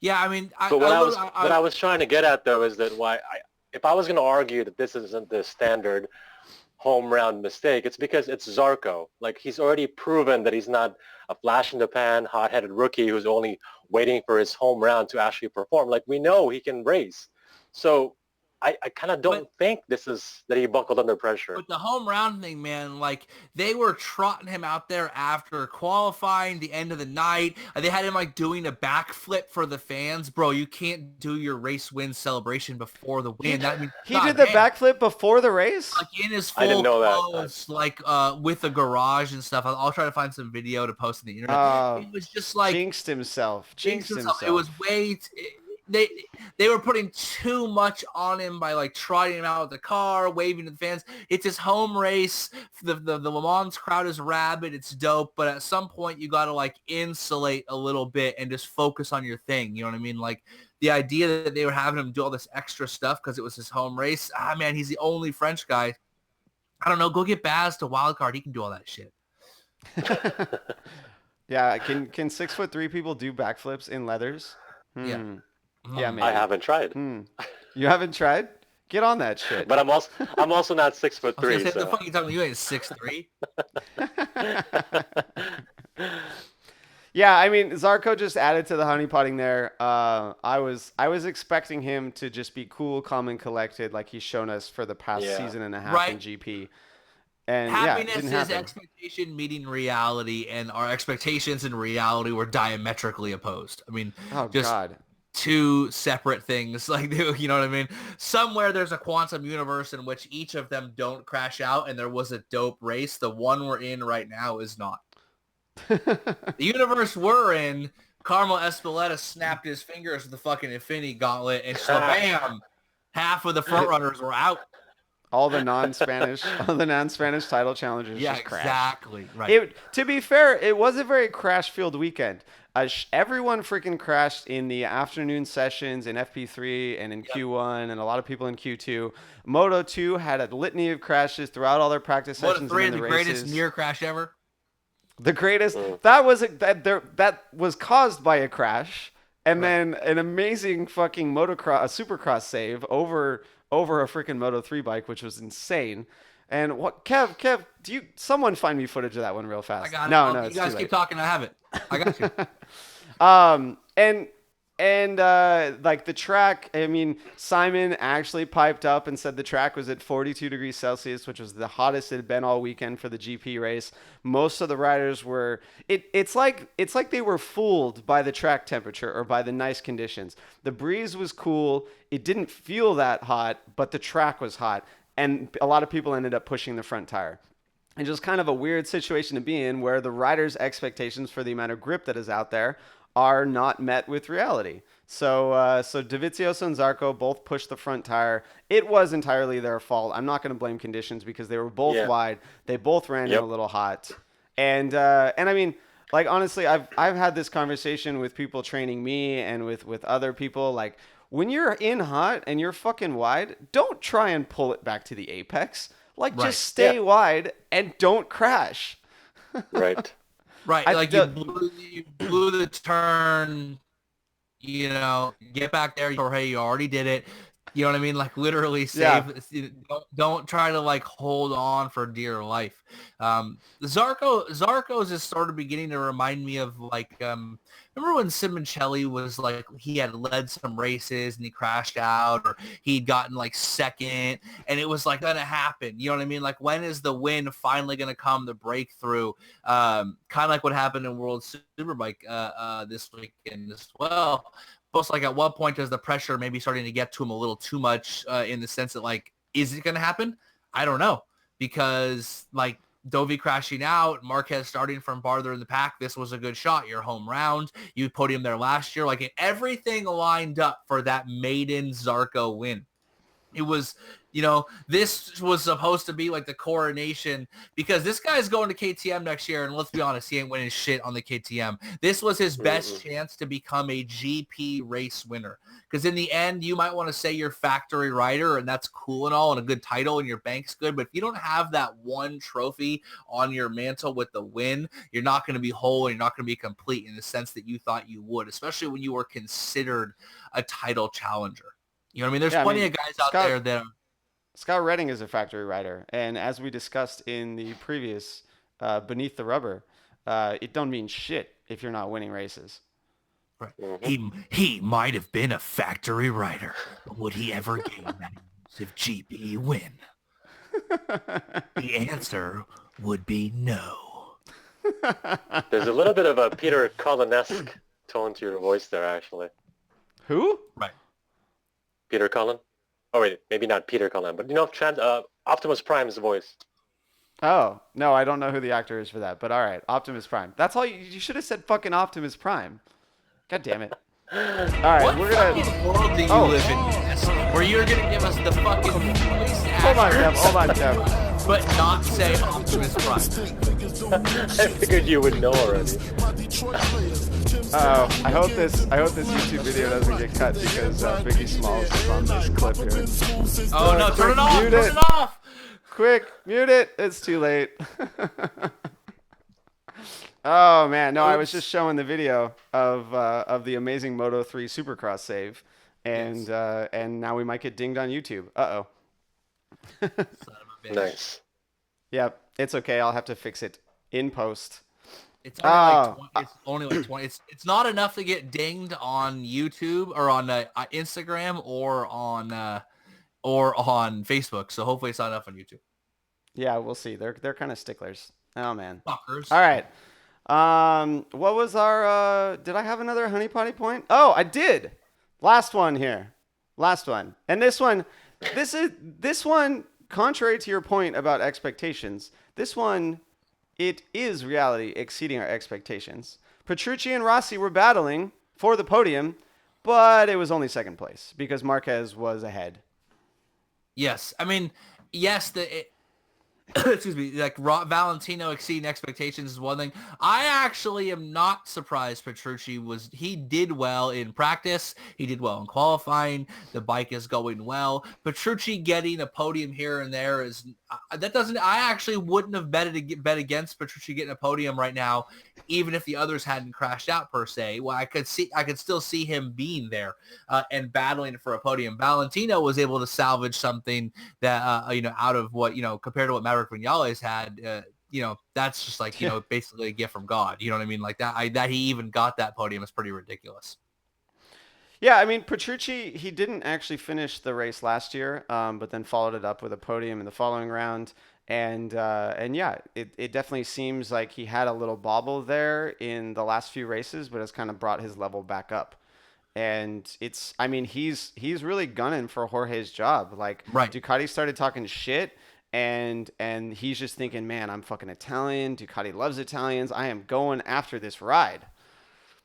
Yeah, I mean, what I was trying to get at though is that if I was going to argue that this isn't the standard home round mistake, it's because it's Zarco. Like he's already proven that he's not a flash in the pan, hot-headed rookie who's only waiting for his home round to actually perform. Like we know he can race. So I kind of don't think this is that he buckled under pressure. But the home round thing, man, like they were trotting him out there after qualifying, the end of the night. They had him like doing a backflip for the fans. Bro, you can't do your race win celebration before the win. He did the backflip before the race? Like in his full clothes, like with the garage and stuff. I'll try to find some video to post on the internet. It was just like... Jinxed himself. It was way... They were putting too much on him by like trotting him out with the car, waving to the fans. It's his home race. The Le Mans crowd is rabid. It's dope. But at some point you got to like insulate a little bit and just focus on your thing. You know what I mean? Like the idea that they were having him do all this extra stuff because it was his home race. Man, he's the only French guy. I don't know. Go get Baz to wildcard. He can do all that shit. Yeah. Can 6'3" people do backflips in leathers? Yeah. Yeah, maybe. I haven't tried. You haven't tried? Get on that shit. But I'm also not 6'3". The fuck you talking? You ain't 6'3". Yeah, I mean, Zarco just added to the honeypotting there. I was expecting him to just be cool, calm, and collected, like he's shown us for the past season and a half in GP. And happiness is expectation meeting reality, and our expectations and reality were diametrically opposed. I mean, God. Two separate things, like, you know what I mean? Somewhere there's a quantum universe in which each of them don't crash out, and there was a dope race. The one we're in right now is not. The universe we're in, Carmel Espeleta snapped his fingers with the fucking Infinity Gauntlet, and bam, half of the front runners were out. All the non-Spanish title challengers just crashed. Exactly. Right. To be fair, it was a very crash-filled weekend. Everyone freaking crashed in the afternoon sessions in FP3 and in Q1, and a lot of people in Q2. Moto 2 had a litany of crashes throughout all their practice sessions. Moto 3, the greatest near crash ever. The greatest. That was caused by a crash, and then an amazing fucking supercross save over a freaking Moto 3 bike, which was insane. And what, Kev, someone find me footage of that one real fast. I got it. No, you guys keep talking. I have it. I got you. Like the track, I mean, Simon actually piped up and said the track was at 42 degrees Celsius, which was the hottest it had been all weekend for the GP race. Most of the riders were, it's like they were fooled by the track temperature or by the nice conditions. The breeze was cool. It didn't feel that hot, but the track was hot. And a lot of people ended up pushing the front tire. And just kind of a weird situation to be in where the riders' expectations for the amount of grip that is out there are not met with reality. So Dovizioso and Zarco both pushed the front tire. It was entirely their fault. I'm not going to blame conditions because they were both wide. They both ran in a little hot. And I mean, like, honestly, I've had this conversation with people training me and with other people. Like, when you're in hot and you're fucking wide, don't try and pull it back to the apex. Like, just stay wide and don't crash. Right. Right. Like, you blew the turn, you know, get back there. Jorge, you already did it. You know what I mean? Like, literally save. Don't try to, like, hold on for dear life. Zarco's is sort of beginning to remind me of, like, remember when Simoncelli was, like, he had led some races and he crashed out, or he'd gotten, like, second, and it was, like, going to happen. You know what I mean? Like, when is the win finally going to come, the breakthrough? Kind of like what happened in World Superbike this weekend as well. Most like at what point is the pressure maybe starting to get to him a little too much in the sense that, like, is it going to happen? I don't know, because, like, Dovi crashing out, Marquez starting from farther in the pack. This was a good shot. Your home round. You podium there last year. Like everything lined up for that maiden Zarco win. It was, this was supposed to be like the coronation because this guy's going to KTM next year. And let's be honest, he ain't winning shit on the KTM. This was his best chance to become a GP race winner. Because in the end, you might want to say you're factory rider and that's cool and all and a good title and your bank's good. But if you don't have that one trophy on your mantle with the win, you're not going to be whole and you're not going to be complete in the sense that you thought you would, especially when you were considered a title challenger. You know what I mean? There's plenty of guys out there that Scott Redding is a factory rider. And as we discussed in the previous Beneath the Rubber, it don't mean shit if you're not winning races. Right. He might have been a factory rider, but would he ever gain that elusive GP win? The answer would be no. There's a little bit of a Peter Cullen-esque tone to your voice there, actually. Who? Right. Peter Cullen? Oh, wait, maybe not Peter Cullen, but Optimus Prime's voice. Oh, no, I don't know who the actor is for that, but all right, Optimus Prime. That's all you should have said fucking Optimus Prime. God damn it. All right, what we're going to world do you live in, where you're going to give us the fucking voice actor, Hold on, Jeff. but not say Optimus Prime? I figured you would know already. I hope this YouTube video doesn't get cut because Biggie Smalls is on this clip here. Oh no, turn it off! Mute Turn it off! Quick, mute it. It's too late. Oh man, no, I was just showing the video of the amazing Moto 3 Supercross save, and and now we might get dinged on YouTube. Uh-oh. Son of a bitch. Nice. Yep, it's okay. I'll have to fix it in post. It's only like 20. It's not enough to get dinged on YouTube or on Instagram or on Facebook. So hopefully it's not enough on YouTube. Yeah, we'll see. They're kind of sticklers. Oh man. Fuckers. All right. What was our? Did I have another honey potty point? Oh, I did. Last one here. Last one. And this one, contrary to your point about expectations, this one, it is reality exceeding our expectations. Petrucci and Rossi were battling for the podium, but it was only second place because Marquez was ahead. Yes. I mean, yes, excuse me, like Valentino exceeding expectations is one thing. I actually am not surprised Petrucci he did well in practice. He did well in qualifying. The bike is going well. Petrucci getting a podium here and there I actually wouldn't have bet against Petrucci getting a podium right now, even if the others hadn't crashed out per se. Well, I could still see him being there and battling for a podium. Valentino was able to salvage something that, out of what, compared to what Maverick Vinales had, that's just like, basically a gift from God. You know what I mean? Like that he even got that podium is pretty ridiculous. Yeah, I mean, Petrucci, he didn't actually finish the race last year, but then followed it up with a podium in the following round. And yeah, it definitely seems like he had a little bobble there in the last few races, but has kind of brought his level back up. And he's really gunning for Jorge's job. Like, right. Ducati started talking shit, and he's just thinking, man, I'm fucking Italian. Ducati loves Italians. I am going after this ride.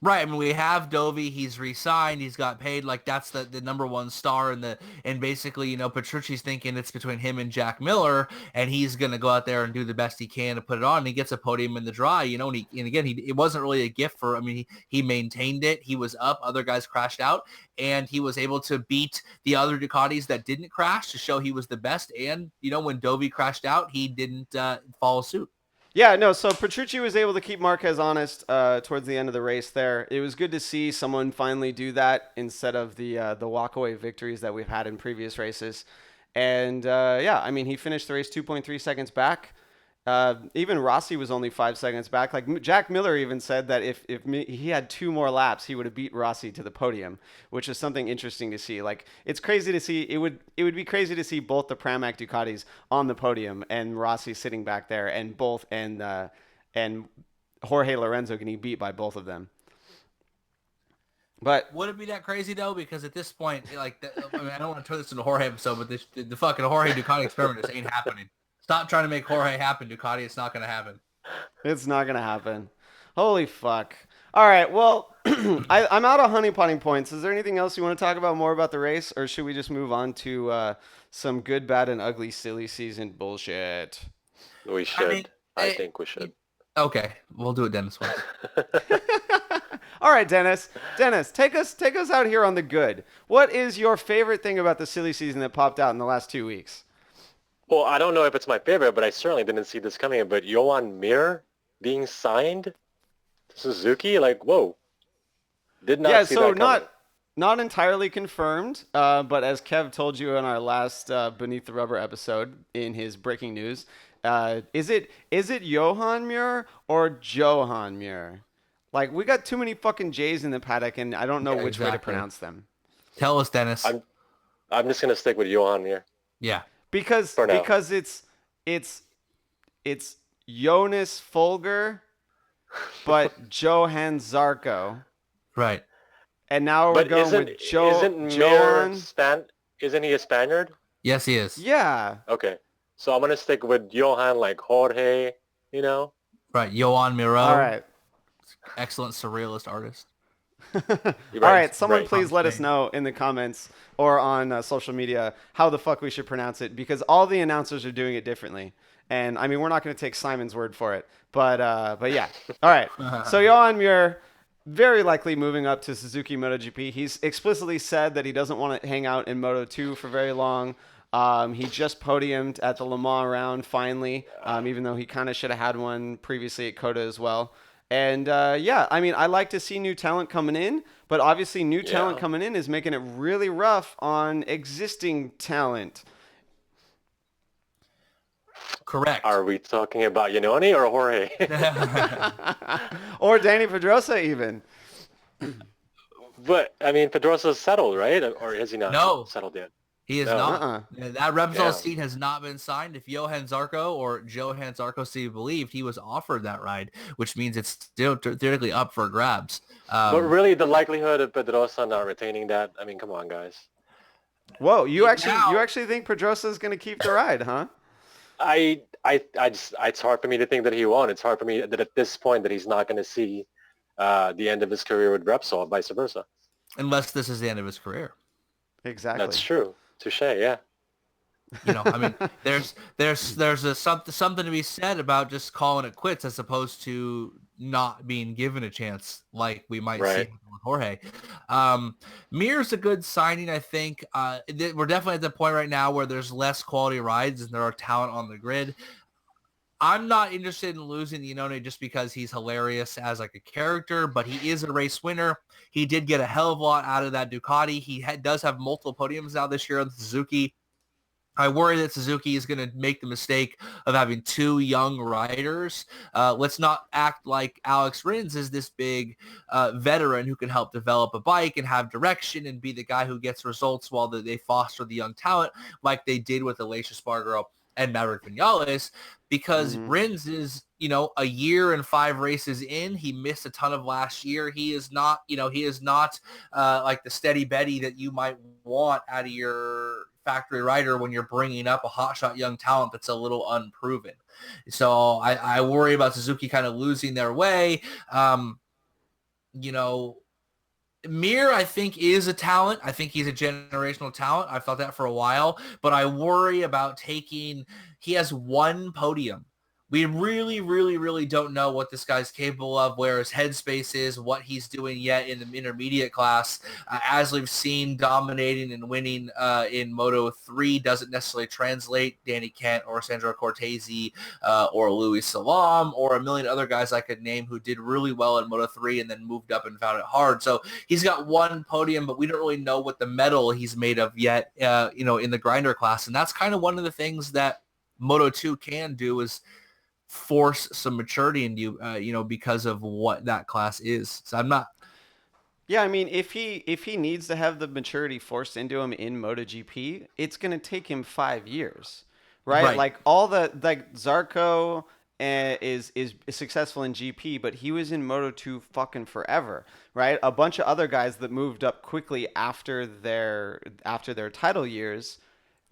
Right. I mean, we have Dovi. He's re-signed. He's got paid. Like, that's the number one star. And basically, Petrucci's thinking it's between him and Jack Miller, and he's going to go out there and do the best he can to put it on. And he gets a podium in the dry, and again, it wasn't really a gift for, he maintained it. He was up. Other guys crashed out, and he was able to beat the other Ducatis that didn't crash to show he was the best. And, when Dovi crashed out, he didn't follow suit. Yeah, no, so Petrucci was able to keep Marquez honest towards the end of the race there. It was good to see someone finally do that instead of the walkaway victories that we've had in previous races. And, he finished the race 2.3 seconds back. Even Rossi was only 5 seconds back. Like Jack Miller even said that if he had 2 more laps, he would have beat Rossi to the podium, which is something interesting to see. Like, it's crazy to see. It would be crazy to see both the Pramac Ducatis on the podium and Rossi sitting back there, and Jorge Lorenzo getting beat by both of them. But would it be that crazy though? Because at this point, I don't want to turn this into a Jorge episode, but the fucking Jorge Ducati experiment just ain't happening. Stop trying to make Jorge happen, Ducati. It's not going to happen. It's not gonna happen. Holy fuck. All right, well, I'm out of honeypotting points. Is there anything else you want to talk about more about the race, or should we just move on to some good, bad, and ugly silly season bullshit? We should. I think we should. Okay, we'll do it Dennis way. All right, Dennis. Dennis, take us out here on the good. What is your favorite thing about the silly season that popped out in the last 2 weeks? Well, I don't know if it's my favorite, but I certainly didn't see this coming. But Joan Mir being signed to Suzuki, like, whoa. Did not see that coming. Not entirely confirmed, but as Kev told you in our last Beneath the Rubber episode in his breaking news, is it Johan Mir or Johan Mir? Like, we got too many fucking J's in the paddock, and I don't know which way to pronounce them. Tell us, Dennis. I'm just gonna stick with Johan Mir. Yeah. Because it's Jonas Folger, but Johan Zarco. Right. And now we're going with Isn't Joan. Isn't he a Spaniard? Yes, he is. Yeah. Okay. So I'm going to stick with Johan, like Jorge, you know? Right. Joan Mir. All right. Excellent surrealist artist. All right. Someone please let us know in the comments or on social media how the fuck we should pronounce it, because all the announcers are doing it differently. And, I mean, we're not going to take Simon's word for it. But yeah. All right. So Johan Mir, very likely moving up to Suzuki MotoGP. He's explicitly said that he doesn't want to hang out in Moto2 for very long. He just podiumed at the Le Mans round finally, even though he kind of should have had one previously at Coda as well. And yeah, I mean, I like to see new talent coming in, but obviously new talent coming in is making it really rough on existing talent. Correct. Are we talking about Iannone or Jorge? Or Dani Pedrosa even. But, I mean, Pedrosa's settled, right? Or is he not settled yet? He is not. That Repsol seat has not been signed. If Johan Zarco or Johan Zarco Steve believed, he was offered that ride, which means it's still theoretically up for grabs. But really, the likelihood of Pedrosa not retaining that, I mean, come on, guys. Whoa, you actually think Pedrosa is going to keep the ride, huh? It's hard for me to think that he won't. It's hard for me that at this point that he's not going to see the end of his career with Repsol, vice versa. Unless this is the end of his career. Exactly. That's true. Touche, yeah. I mean, there's something to be said about just calling it quits as opposed to not being given a chance like we might see with Jorge. Mir's a good signing, I think. We're definitely at the point right now where there's less quality rides and there are talent on the grid. I'm not interested in losing Iannone just because he's hilarious as like a character, but he is a race winner. He did get a hell of a lot out of that Ducati. He does have multiple podiums now this year on the Suzuki. I worry that Suzuki is going to make the mistake of having two young riders. Let's not act like Alex Rins is this big veteran who can help develop a bike and have direction and be the guy who gets results while they foster the young talent like they did with Alicia Spargaro and Maverick Vinales, because Rins is, a year and 5 races in. He missed a ton of last year. He is not like the steady Betty that you might want out of your factory rider when you're bringing up a hotshot young talent that's a little unproven. So I worry about Suzuki kind of losing their way. Mir, I think, is a talent. I think he's a generational talent. I've thought that for a while, but I worry about he has one podium. We really, really, really don't know what this guy's capable of, where his headspace is, what he's doing yet in the intermediate class. As we've seen, dominating and winning in Moto 3 doesn't necessarily translate. Danny Kent or Sandro Cortese or Louis Salam or a million other guys I could name who did really well in Moto 3 and then moved up and found it hard. So he's got one podium, but we don't really know what the metal he's made of yet, in the grinder class. And that's kind of one of the things that Moto 2 can do is force some maturity in you, because of what that class is. So I'm not. Yeah, I mean, if he needs to have the maturity forced into him in MotoGP, it's going to take him 5 years, right? Like Zarco is successful in GP, but he was in Moto2 fucking forever, right? A bunch of other guys that moved up quickly after their title years,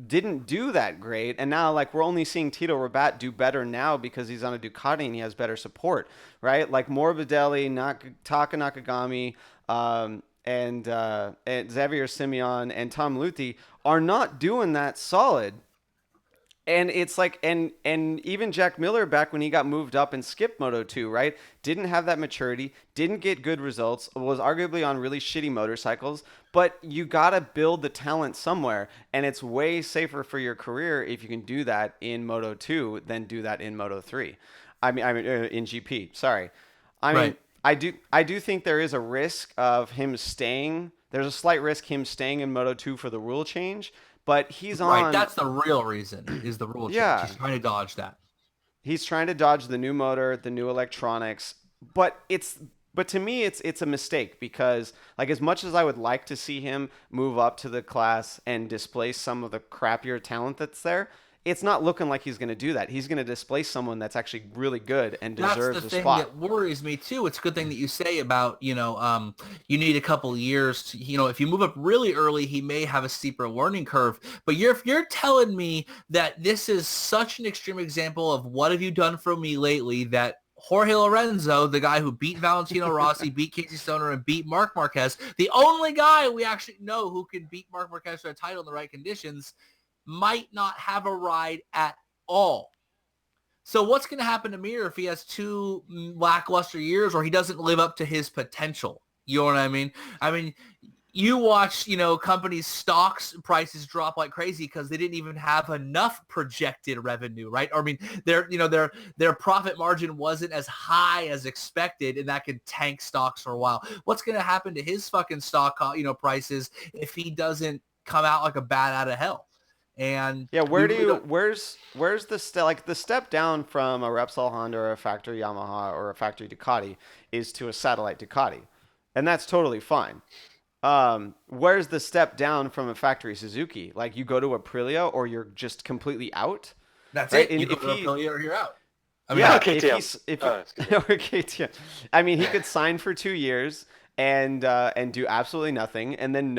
didn't do that great, and now like we're only seeing Tito Rabat do better now because he's on a Ducati and he has better support, right? Like Morbidelli, Taka Nakagami, and Xavier Simeon and Tom Luthi are not doing that solid. And it's like, and even Jack Miller back when he got moved up and skipped Moto 2, right? Didn't have that maturity, didn't get good results, was arguably on really shitty motorcycles. But you gotta build the talent somewhere, and it's way safer for your career if you can do that in Moto 2 than do that in Moto 3. I mean, in GP. Sorry, I mean, Right. I do think there is a risk of him staying. There's a slight risk him staying in Moto 2 for the rule change, but he's Right. on. That's the real reason is the rule change. Yeah, He's trying to dodge that. he's trying to dodge the new motor, the new electronics, but to me it's a mistake because like as much as I would like to see him move up to the class and displace some of the crappier talent that's there, it's not looking like he's going to do that. He's going to displace someone that's actually really good and That's deserves the a thing spot. that worries me too. It's a good thing that you say about, you need a couple years to, if you move up really early, he may have a steeper learning curve. But if you're telling me that this is such an extreme example of what have you done for me lately, that Jorge Lorenzo, the guy who beat Valentino Rossi, beat Casey Stoner, and beat Marc Marquez, the only guy we actually know who can beat Marc Marquez for a title in the right conditions, might not have a ride at all. So what's going to happen to Mir if he has two lackluster years or he doesn't live up to his potential? You know what I mean? I mean, you watch, companies' stocks prices drop like crazy because they didn't even have enough projected revenue, right? Or, I mean, their profit margin wasn't as high as expected, and that could tank stocks for a while. What's going to happen to his fucking stock, prices if he doesn't come out like a bat out of hell? And Yeah, we really don't. where's the like the step down from a Repsol Honda or a factory Yamaha or a factory Ducati is to a satellite Ducati, and that's totally fine. Where's the step down from a factory Suzuki? Like you go to Aprilia or you're just completely out, That's right? it. And You go if to he, Aprilia or you're out. I mean, yeah, KTM. Excuse me. or KTM. I mean, he could sign for 2 years and do absolutely nothing, and then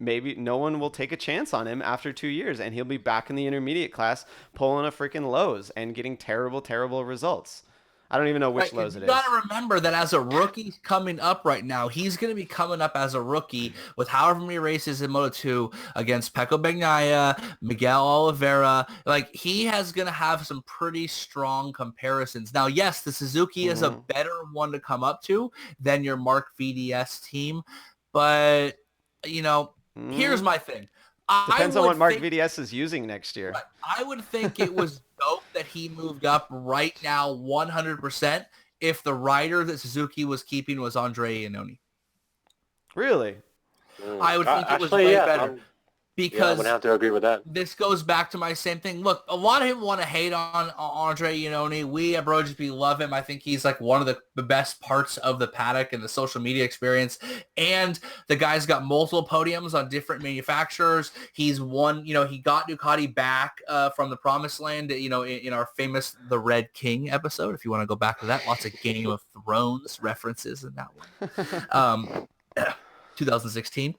maybe no one will take a chance on him after 2 years, and he'll be back in the intermediate class pulling a freaking Lowe's and getting terrible results. I don't even know which right, Lowe's you it is. got to remember that as a rookie coming up right now, he's going to be coming up as a rookie with however many races in Moto2 against Pecco Bagnaia, Miguel Oliveira. Like, he has going to have some pretty strong comparisons. Now, yes, the Suzuki is a better one to come up to than your Mark VDS team, but, here's my thing. Depends on what Mark VDS is using next year. I would think it was dope that he moved up right now 100% if the rider that Suzuki was keeping was Andre Iannone. Really? I would think it was Actually, way yeah, better. I'm Because gonna have to agree with that. this goes back to my same thing. Look, a lot of people want to hate on Andre Iannone. We at BrotoGP love him. I think he's like one of the best parts of the paddock and the social media experience. And the guy's got multiple podiums on different manufacturers. He's won, he got Ducati back from the promised land, in our famous The Red King episode. If you want to go back to that, lots of Game of Thrones references in that one. 2016.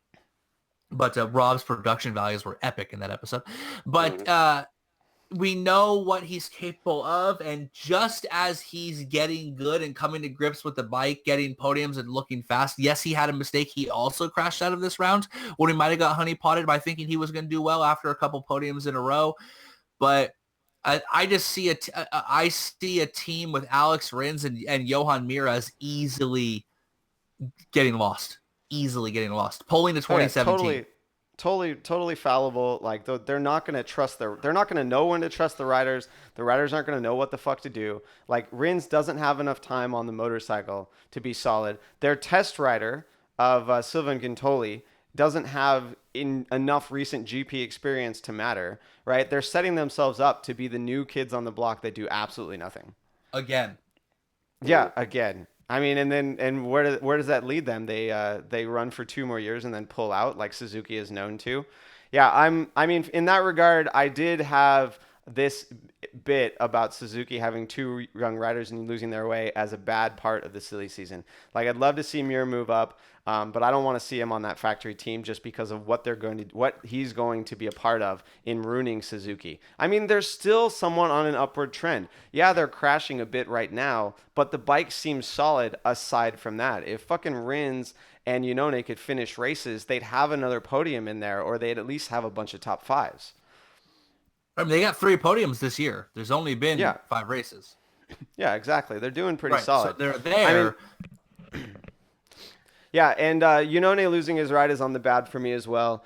But Rob's production values were epic in that episode. But we know what he's capable of, and just as he's getting good and coming to grips with the bike, getting podiums and looking fast, yes, he had a mistake. He also crashed out of this round when he might have got honeypotted by thinking he was going to do well after a couple podiums in a row. But I just see I see a team with Alex Rins and Joan Mir as easily getting lost. Pulling to 2017. Totally fallible. Like they're not going to trust they're not going to know when to trust the riders. The riders aren't going to know what the fuck to do. Like Rins doesn't have enough time on the motorcycle to be solid. Their test rider of Sylvain Gintoli doesn't have enough recent GP experience to matter, right? They're setting themselves up to be the new kids on the block that do absolutely nothing. Again. Yeah, again. I mean, and where does that lead them? They run for 2 more years and then pull out like Suzuki is known to. Yeah, I mean, in that regard, I did have this bit about Suzuki having two young riders and losing their way as a bad part of the silly season. Like, I'd love to see Mir move up, but I don't want to see him on that factory team just because of what he's going to be a part of in ruining Suzuki. I mean, they're still somewhat on an upward trend. Yeah, they're crashing a bit right now, but the bike seems solid aside from that. If fucking Rins and Iannone could finish races, they'd have another podium in there, or they'd at least have a bunch of top fives. I mean, they got 3 podiums this year. There's only been 5 races. Yeah, exactly. They're doing pretty solid. So they're there. I mean, yeah, and Iannone losing his ride is on the bad for me as well.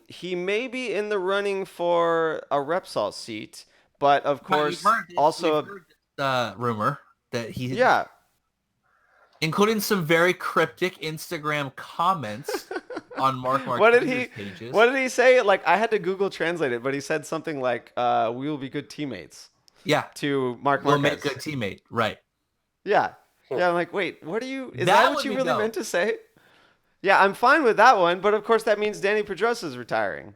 He may be in the running for a Repsol seat, but of course, also we've heard rumor that he, yeah, including some very cryptic Instagram comments on Marquez's pages. What did he say? Like, I had to Google translate it, but he said something like, "We will be good teammates." Yeah, to Marquez. We'll make good teammate, right? Yeah. Yeah, I'm like, wait, what are you? Is that what you really meant to say? Yeah, I'm fine with that one, but of course that means Dani Pedrosa is retiring.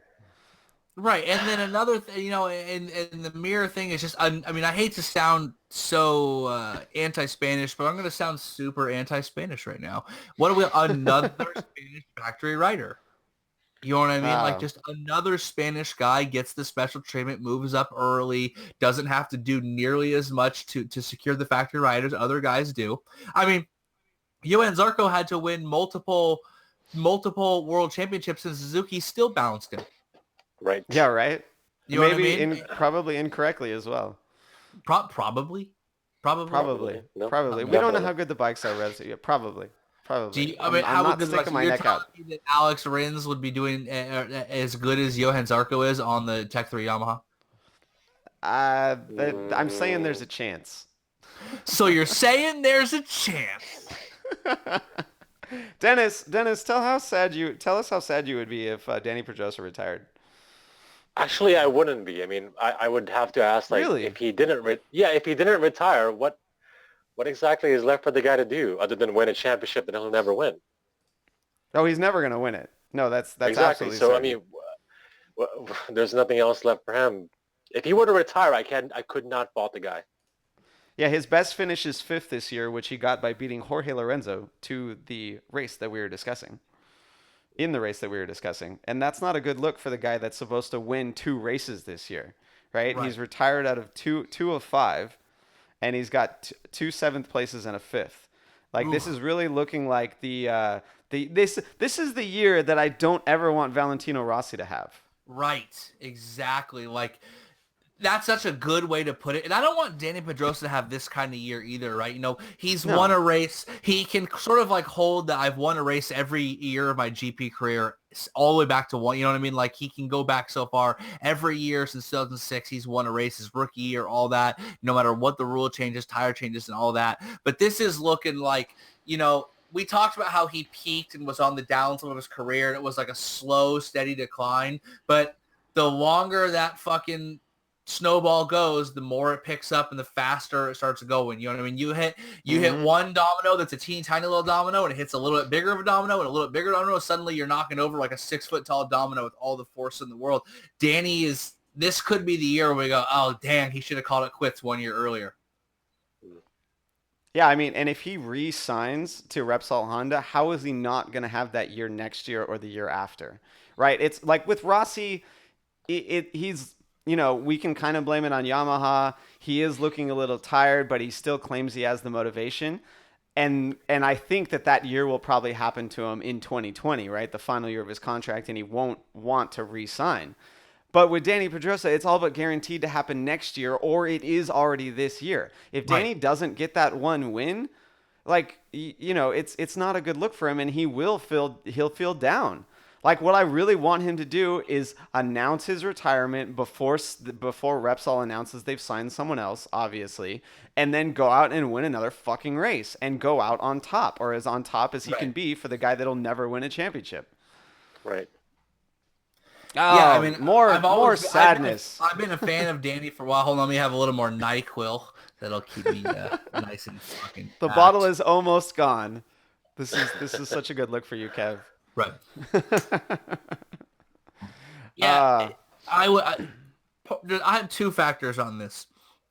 Right, and then another thing, and the Mir thing is just, I mean, I hate to sound so anti-Spanish, but I'm going to sound super anti-Spanish right now. What are we, another Spanish factory rider? You know what I mean? Like, just another Spanish guy gets the special treatment, moves up early, doesn't have to do nearly as much to secure the factory riders other guys do. I mean, Joan Zarco had to win multiple world championships, and Suzuki still bounced him. Right. Yeah, right. You know Maybe what I mean? Probably incorrectly as well. Probably. No, we don't know how good the bikes are, Probably. Probably. I mean, I'm not sticking my neck out. That Alex Rins would be doing as good as Johan Zarco is on the Tech 3 Yamaha? I'm saying there's a chance. So you're saying there's a chance. Dennis, tell us how sad you would be if Dani Pedrosa retired. Actually, I wouldn't be. I mean, I would have to ask, like, really? if he didn't retire, what exactly is left for the guy to do other than win a championship that he'll never win? Oh, he's never going to win it. No, that's exactly. Absolutely So certain. I mean, there's nothing else left for him. If he were to retire, I could not fault the guy. Yeah, his best finish is 5th this year, which he got by beating Jorge Lorenzo to the race that we were discussing. In the race that we were discussing. And that's not a good look for the guy that's supposed to win 2 races this year, right? He's retired out of two of 5, and he's got 2 7th places and a 5th. Like, this is really looking like this is the year that I don't ever want Valentino Rossi to have. Right, exactly. Like, that's such a good way to put it. And I don't want Dani Pedrosa to have this kind of year either, right? He's won a race. He can sort of like hold that I've won a race every year of my GP career all the way back to 1. You know what I mean? Like, he can go back so far. Every year since 2006, he's won a race, his rookie year, all that, no matter what the rule changes, tire changes, and all that. But this is looking like, we talked about how he peaked and was on the downslope of his career, and it was like a slow, steady decline. But the longer that fucking snowball goes, the more it picks up and the faster it starts going. You know what I mean? You hit one domino that's a teeny tiny little domino, and it hits a little bit bigger of a domino and a little bit bigger domino. Suddenly you're knocking over like a 6-foot tall domino with all the force in the world. This could be the year where we go, oh damn, he should have called it quits 1 year earlier. Yeah, I mean, and if he re-signs to Repsol Honda, how is he not going to have that year next year or the year after? Right? It's like with Rossi, he's, we can kind of blame it on Yamaha. He is looking a little tired, but he still claims he has the motivation. And I think that year will probably happen to him in 2020, right? The final year of his contract, and he won't want to re-sign. But with Dani Pedrosa, it's all but guaranteed to happen next year, or it is already this year. If Dani doesn't get that one win, like, it's not a good look for him, and he'll feel down. Like, what I really want him to do is announce his retirement before Repsol announces they've signed someone else, obviously, and then go out and win another fucking race and go out on top, or as on top as he can be for the guy that'll never win a championship. Right. Oh, yeah, I mean, more sadness. I've been a fan of Dani for a while. Hold on, let me have a little more NyQuil. That'll keep me nice and fucking. The bottle is almost gone. This is such a good look for you, Kev. Right. Yeah, I would. I have two factors on this.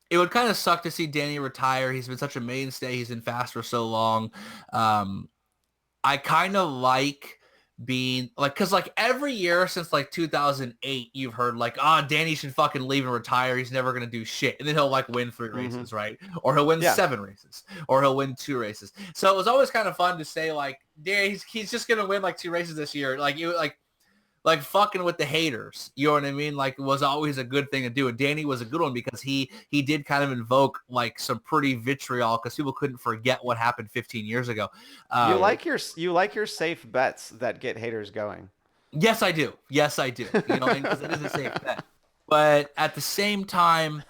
It would kind of suck to see Danny retire. He's been such a mainstay. He's been fast for so long. I kind of like being like, because like every year since like 2008, you've heard like, Danny should fucking leave and retire. He's never going to do shit. And then he'll like win 3 races, right? Or he'll win 7 races, or he'll win 2 races. So it was always kind of fun to say like, Danny, he's just going to win like 2 races this year. Like you like fucking with the haters, you know what I mean? Like, it was always a good thing to do. And Danny was a good one because he did kind of invoke like some pretty vitriol because people couldn't forget what happened 15 years ago. You like your safe bets that get haters going. Yes, I do. Yes, I do. You know, because it is a safe bet. But at the same time,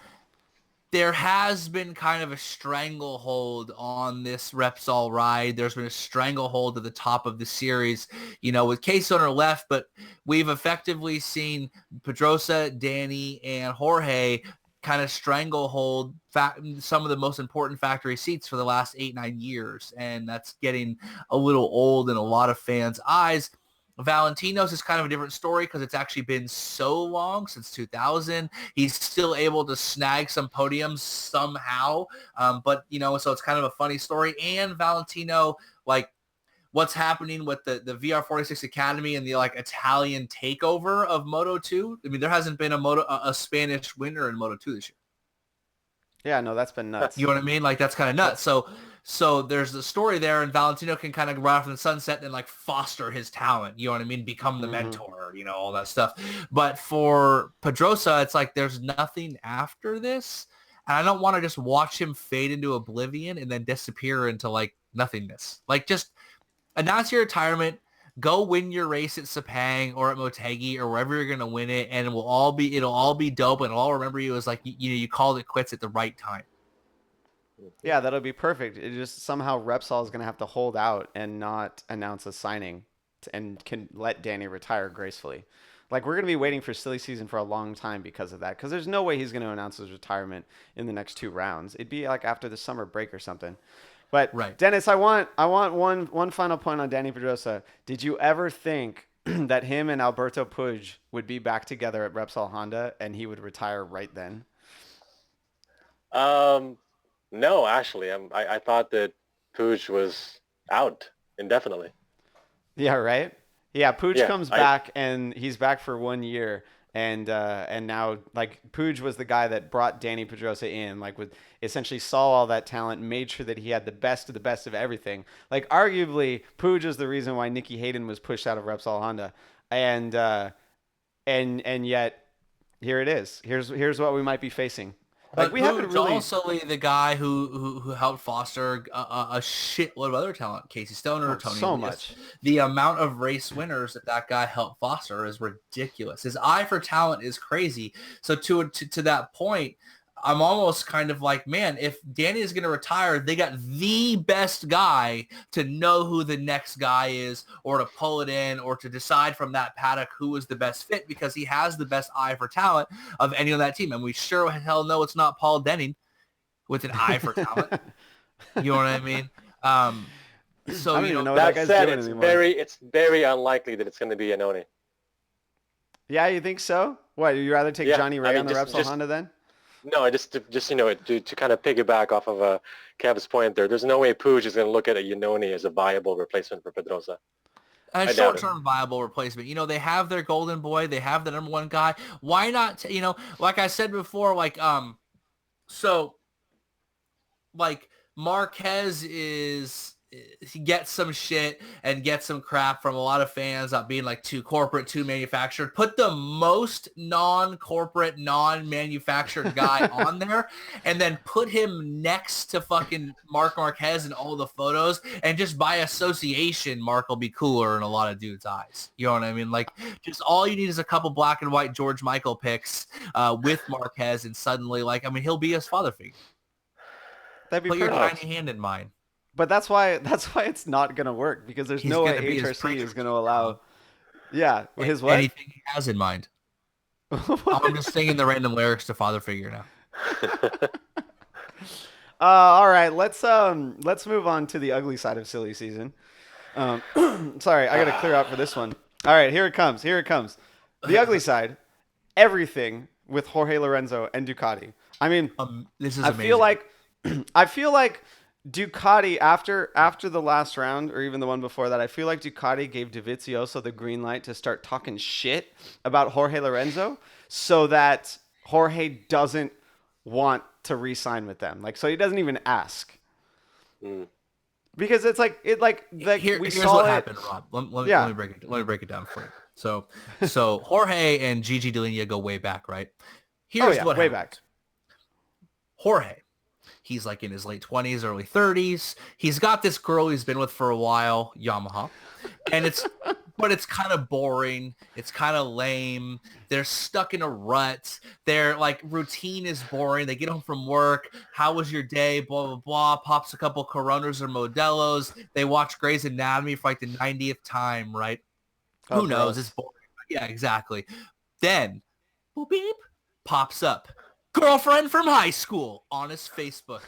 there has been kind of a stranglehold on this Repsol ride. There's been a stranglehold at the top of the series, you know, with K-Stoner left, but we've effectively seen Pedrosa, Dani, and Jorge kind of stranglehold some of the most important factory seats for the last 8-9 years. And that's getting a little old in a lot of fans' eyes. Valentino's is kind of a different story because it's actually been so long since 2000. He's still able to snag some podiums somehow. But, you know, so it's kind of a funny story. And Valentino, like, what's happening with the VR46 Academy and the, like, Italian takeover of Moto2. I mean, there hasn't been a Spanish winner in Moto2 this year. Yeah, no, that's been nuts. You know what I mean? Like, that's kind of nuts. So there's the story there, and Valentino can kind of ride off in the sunset and like foster his talent. You know what I mean? Become the mentor, you know, all that stuff. But for Pedrosa, it's like there's nothing after this. And I don't want to just watch him fade into oblivion and then disappear into like nothingness. Like, just announce your retirement, go win your race at Sepang or at Motegi or wherever you're going to win it. And it'll all be dope. And I'll remember you as like, you called it quits at the right time. Yeah, that'll be perfect. It just somehow Repsol is going to have to hold out and not announce a signing and can let Danny retire gracefully. Like, we're going to be waiting for silly season for a long time because of that. Because there's no way he's going to announce his retirement in the next 2 rounds. It'd be like after the summer break or something. But right. Dennis, I want one final point on Dani Pedrosa. Did you ever think that him and Alberto Puig would be back together at Repsol Honda and he would retire right then? No, actually, I thought that Puig was out indefinitely. Yeah, right. Yeah, Puig comes back and he's back for 1 year, and now like Puig was the guy that brought Dani Pedrosa in, like essentially saw all that talent, made sure that he had the best of everything. Like, arguably, Puig is the reason why Nicky Hayden was pushed out of Repsol Honda, and yet here it is. Here's what we might be facing. Like, we haven't really also the guy who helped foster a shitload of other talent. Casey Stoner, Tony. So much. The amount of race winners that guy helped foster is ridiculous. His eye for talent is crazy. So to that point, I'm almost kind of like, man, if Danny is going to retire, they got the best guy to know who the next guy is, or to pull it in, or to decide from that paddock who is the best fit, because he has the best eye for talent of any on that team. And we sure hell know it's not Paul Denning with an eye for talent. You know what I mean? So, I don't even know what that guy's said, doing it's anymore. it's very unlikely that it's going to be Iannone. Yeah, you think so? What, would you rather take Johnny Ray on the Repsol Honda then? No, just you know, to kind of piggyback off of Kev's point there, there's no way Puig is going to look at Iannone as a viable replacement for Pedrosa. A short-term viable replacement. You know, they have their golden boy. They have the number 1 guy. Why not, you know, like I said before, like, so, like, Marquez he gets some shit and gets some crap from a lot of fans about being like too corporate, too manufactured. Put the most non-corporate, non-manufactured guy on there, and then put him next to fucking Marc Marquez in all the photos, and just by association, Marc will be cooler in a lot of dudes' eyes. You know what I mean? Like, just all you need is a couple black and white George Michael pics with Marquez, and suddenly, like, I mean, he'll be his father figure. That'd be Put your perfect. tiny hand in mine. But that's why it's not going to work, because there's no way HRC is going to allow. Yeah, his what? Anything he has in mind. I'm just singing the random lyrics to Father Figure now. All right, let's move on to the ugly side of silly season. Sorry, I got to clear out for this one. All right, here it comes. The ugly side. Everything with Jorge Lorenzo and Ducati. I mean, This is I amazing. feel like I feel like Ducati after the last round or even the one before that, I feel like Ducati gave Dovizioso the green light to start talking shit about Jorge Lorenzo so that Jorge doesn't want to re-sign with them. Like so he doesn't even ask. Mm. Because it's like we Here's saw what it. happened, Rob. Let Yeah. me break it down for you. So Jorge and Gigi D'Alenia go way back, right? Here's what way happened. back. Jorge, he's like in his late 20s, early 30s. He's got this girl he's been with for a while, Yamaha. And it's kind of boring. It's kind of lame. They're stuck in a rut. Their like routine is boring. They get home from work. How was your day? Blah, blah, blah. Pops a couple Coronas or Modelos. They watch Grey's Anatomy for like the 90th time, right? Oh, Who knows? gross. It's boring. Yeah, exactly. Then, boop, beep, pops up. Girlfriend from high school on his Facebook.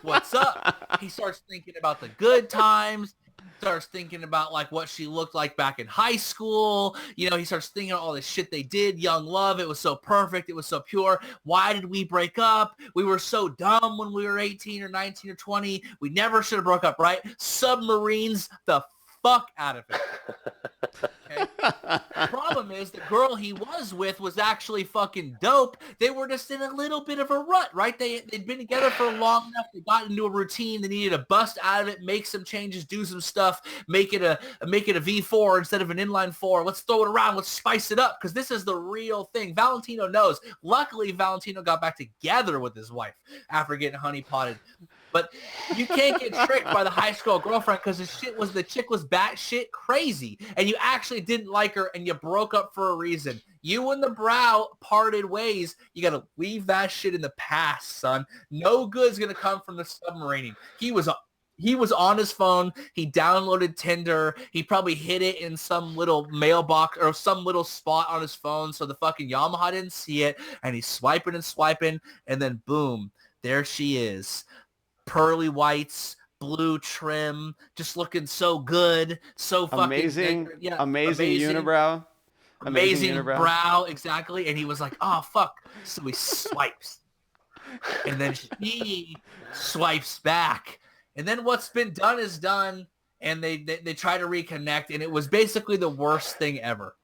What's up? He starts thinking about the good times. Starts thinking about like what she looked like back in high school. You know, he starts thinking of all the shit they did. Young love. It was so perfect. It was so pure. Why did we break up? We were so dumb when we were 18 or 19 or 20. We never should have broke up, right? Submarines the fuck out of it. Okay? Problem is the girl he was with was actually fucking dope. They were just in a little bit of a rut, right? They'd been together for long enough. They got into a routine. They needed to bust out of it, make some changes, do some stuff, make it a V4 instead of an inline 4. Let's throw it around. Let's spice it up because this is the real thing. Valentino knows. Luckily, Valentino got back together with his wife after getting honeypotted. But you can't get tricked by the high school girlfriend because the chick was batshit crazy, and you actually didn't like her, and you broke up for a reason. You and the brow parted ways. You got to leave that shit in the past, son. No good's gonna come from the submarining. He was on his phone. He downloaded Tinder. He probably hid it in some little mailbox or some little spot on his phone so the fucking Yamaha didn't see it. And he's swiping and swiping, and then boom, there she is. Pearly whites, blue trim, just looking so good, so fucking Amazing amazing unibrow. Amazing brow, exactly. And he was like, oh, fuck. So he swipes. And then she swipes back. And then what's been done is done. And they try to reconnect. And it was basically the worst thing ever.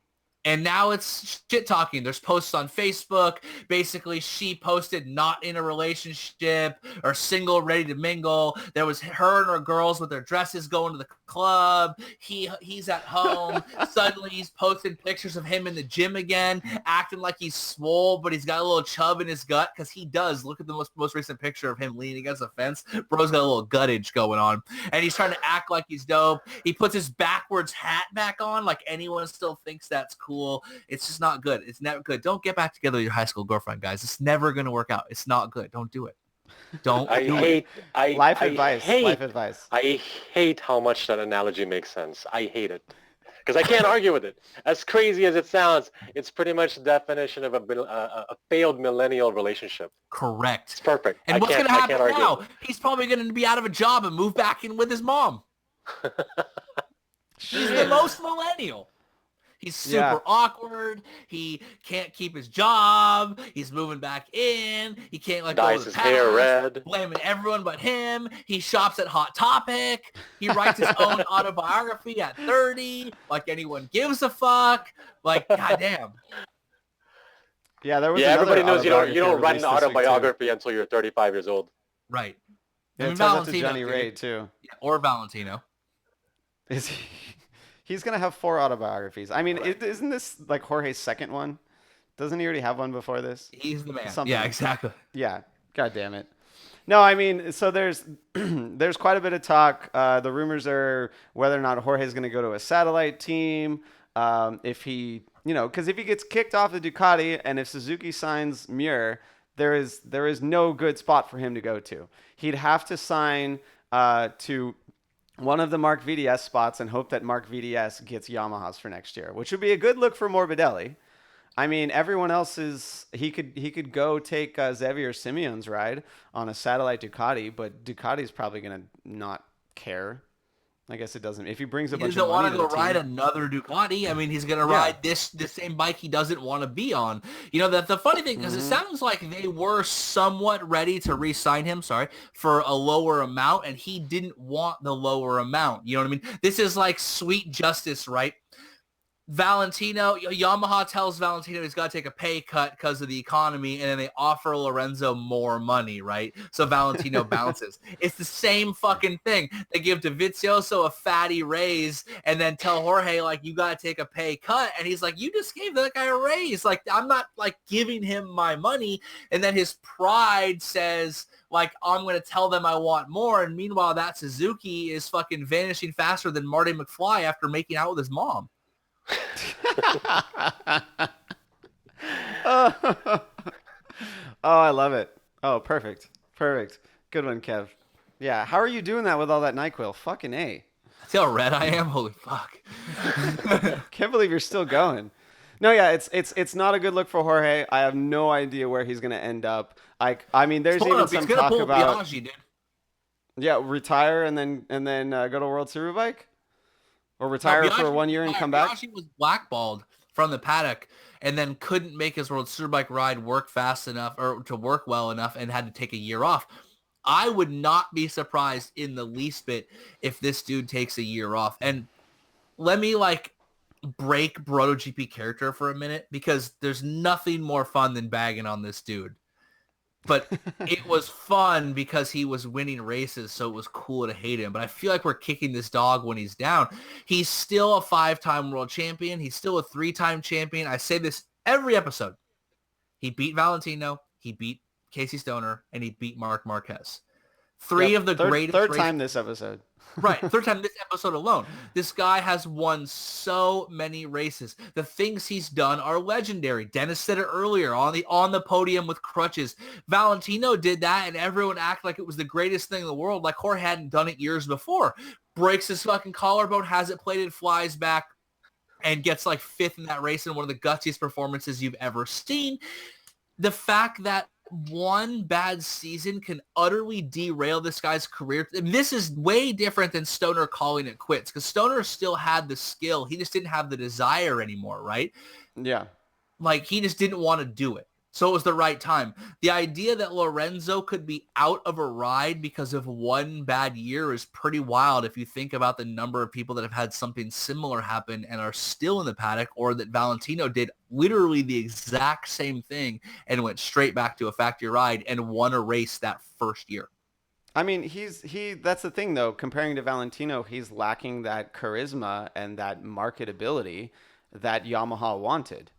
And now it's shit talking. There's posts on Facebook. Basically, she posted not in a relationship or single, ready to mingle. There was her and her girls with their dresses going to the club. He's at home. Suddenly, he's posting pictures of him in the gym again, acting like he's swole, but he's got a little chub in his gut because he does. Look at the most recent picture of him leaning against a fence. Bro's got a little guttage going on. And he's trying to act like he's dope. He puts his backwards hat back on like anyone still thinks that's cool. It's just not good. It's never good. Don't get back together with your high school girlfriend, guys. It's never going to work out. It's not good. Don't do it. Don't do it. Life advice. I hate how much that analogy makes sense. I hate it. Because I can't argue with it. As crazy as it sounds, it's pretty much the definition of a failed millennial relationship. Correct. It's perfect. And what's going to happen now? He's probably going to be out of a job and move back in with his mom. He's the most millennial. He's super awkward. He can't keep his job. He's moving back in. He can't let go of the his past. hair red. Blaming everyone but him. He shops at Hot Topic. He writes his own autobiography at 30. Like anyone gives a fuck. Like, goddamn. Yeah, there was. Yeah, everybody knows you don't write an released this week, too. autobiography until you're 35 years old. Right. Yeah, And it says that to Valentino, Johnny dude. Ray too. Yeah, or Valentino. Is he? He's gonna have 4 autobiographies. I mean, isn't this like Jorge's second one? Doesn't he already have one before this? He's the man. Something Yeah, like exactly. Yeah. God damn it. No, I mean, so there's there's quite a bit of talk. The rumors are whether or not Jorge's gonna go to a satellite team. If he, because if he gets kicked off the Ducati and if Suzuki signs Mir, there is no good spot for him to go to. He'd have to sign to one of the Mark VDS spots and hope that Mark VDS gets Yamahas for next year, which would be a good look for Morbidelli. I mean, everyone else he could go take Xavier Simeon's ride on a satellite Ducati, but Ducati's probably gonna not care. I guess it doesn't. If he brings a He bunch of doesn't money want to to the go ride team, another Ducati. I mean, he's going to ride the same bike he doesn't want to be on. You know, the funny thing, because it sounds like they were somewhat ready to re-sign him, for a lower amount, and he didn't want the lower amount. You know what I mean? This is like sweet justice, right? Yamaha tells Valentino he's got to take a pay cut because of the economy, and then they offer Lorenzo more money, right? So Valentino bounces. It's the same fucking thing. They give Dovizioso a fatty raise and then tell Jorge, like, you got to take a pay cut. And he's like, you just gave that guy a raise. Like, I'm not, like, giving him my money. And then his pride says, like, I'm going to tell them I want more. And meanwhile, that Suzuki is fucking vanishing faster than Marty McFly after making out with his mom. Oh, I love it. Oh, perfect. Good one, Kev. Yeah, how are you doing that with all that NyQuil? Fucking A. See how red I am? Holy fuck. Can't believe you're still going. No, yeah, it's not a good look for Jorge. I have no idea where he's going to end up. I mean, there's even some talk about Biaggi, dude. Yeah, retire and then go to World Superbike? Or retire for 1 year and come back? Biaggi was blackballed from the paddock and then couldn't make his World Superbike ride work fast enough or to work well enough and had to take a year off. I would not be surprised in the least bit if this dude takes a year off. And let me break BrotoGP character for a minute, because there's nothing more fun than bagging on this dude. But it was fun because he was winning races, so it was cool to hate him. But I feel like we're kicking this dog when he's down. He's still a 5-time world champion. He's still a 3-time champion. I say this every episode. He beat Valentino, he beat Casey Stoner, and he beat Marc Marquez. Three of the greatest Third time this episode. Right, third time this episode alone. This guy has won so many races. The things he's done are legendary. Dennis said it earlier, on the podium with crutches. Valentino did that, and everyone acted like it was the greatest thing in the world, like Jorge hadn't done it years before. Breaks his fucking collarbone, has it plated, flies back, and gets 5th in that race in one of the gutsiest performances you've ever seen. The fact that one bad season can utterly derail this guy's career. And this is way different than Stoner calling it quits, because Stoner still had the skill. He just didn't have the desire anymore, right? Yeah. He just didn't want to do it. So it was the right time. The idea that Lorenzo could be out of a ride because of one bad year is pretty wild if you think about the number of people that have had something similar happen and are still in the paddock, or that Valentino did literally the exact same thing and went straight back to a factory ride and won a race that first year. I mean, that's the thing, though. Comparing to Valentino, he's lacking that charisma and that marketability that Yamaha wanted.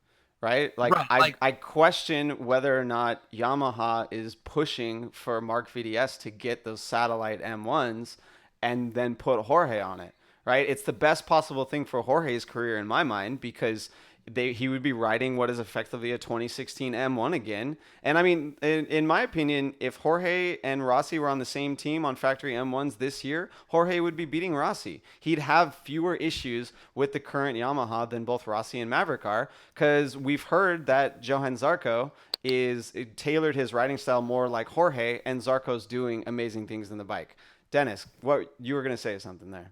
Right? I question whether or not Yamaha is pushing for Mark VDS to get those satellite M1s and then put Jorge on it. Right? It's the best possible thing for Jorge's career in my mind, because he would be riding what is effectively a 2016 M1 again. And I mean, in my opinion, if Jorge and Rossi were on the same team on factory M1s this year, Jorge would be beating Rossi. He'd have fewer issues with the current Yamaha than both Rossi and Maverick are, because we've heard that Joan Zarco is tailored his riding style more like Jorge, and Zarco's doing amazing things in the bike. Dennis, what you were going to say something there.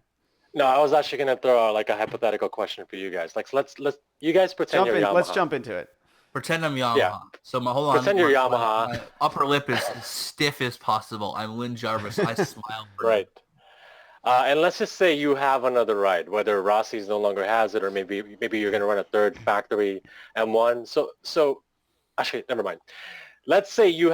No, I was actually going to throw out a hypothetical question for you guys. Let's you guys pretend you're Yamaha. Let's jump into it. Pretend I'm Yamaha. Yeah. So hold on. Pretend you're Yamaha. My upper lip is as stiff as possible. I'm Lynn Jarvis. I smile. Right. And let's just say you have another ride, whether Rossi's no longer has it, or maybe you're going to run a third factory M1. So actually, never mind. Let's say you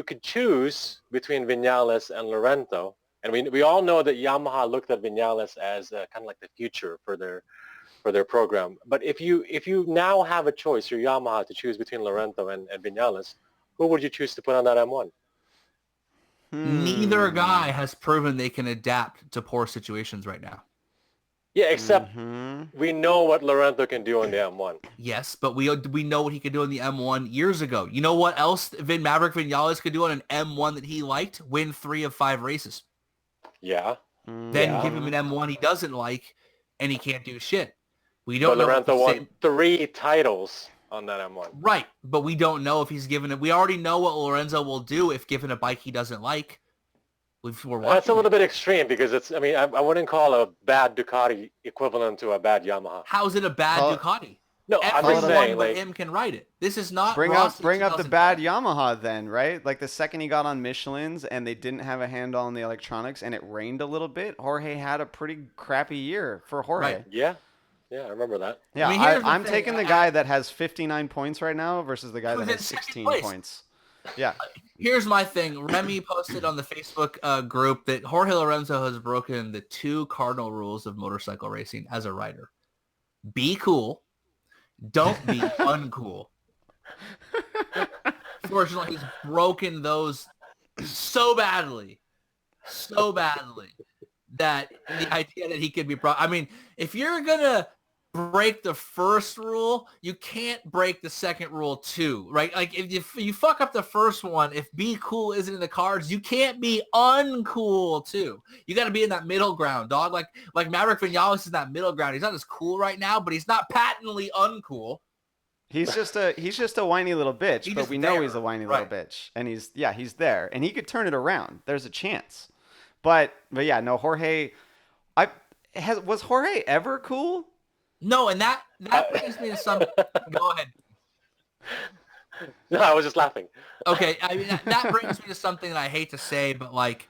could choose between Vinales and Lorenzo. And we all know that Yamaha looked at Vinales as kind of like the future for their program. But if you now have a choice, you're Yamaha, to choose between Lorenzo and Vinales, who would you choose to put on that M1? Neither guy has proven they can adapt to poor situations right now. Yeah, except we know what Lorenzo can do on the M1. Yes, but we know what he could do on the M1 years ago. You know what else Maverick Vinales could do on an M1 that he liked? Win 3 of 5 races. Yeah. Then give him an M1 he doesn't like, and he can't do shit. We don't know. Lorenzo won 3 titles on that M1. Right, but we don't know if he's given it. We already know what Lorenzo will do if given a bike he doesn't like. We're watching. That's a little bit extreme because it's. I mean, I wouldn't call a bad Ducati equivalent to a bad Yamaha. How is it a bad Ducati? No, I'm Everyone just saying, but like, him can ride it. This is not Bring Rossi up the 2010. bad Yamaha then, right? Like the second he got on Michelin's and they didn't have a handle on the electronics and it rained a little bit, Jorge had a pretty crappy year for Jorge. Right. yeah, I remember that. Yeah, I mean, here's the I'm thing. taking the guy that has 59 points right now versus the guy Who's that in has second 16 place. points. Yeah. Here's my thing. Remy posted on the Facebook group that Jorge Lorenzo has broken the 2 cardinal rules of motorcycle racing as a rider. Be cool. Don't be uncool. Fortunately, he's broken those so badly that the idea that he could be I mean, if you're going to break the first rule, you can't break the second rule too, right? Like if you fuck up the first one, if be cool isn't in the cards, you can't be uncool too. You got to be in that middle ground, dog. Like Maverick Vinales is in that middle ground. He's not as cool right now, but he's not patently uncool. He's just a whiny little bitch, but we know he's a whiny little bitch. And he's there. And he could turn it around. There's a chance. But yeah, no, Jorge was Jorge ever cool? No, and that brings me to some go ahead. No, I was just laughing. Okay, I mean that brings me to something that I hate to say, but like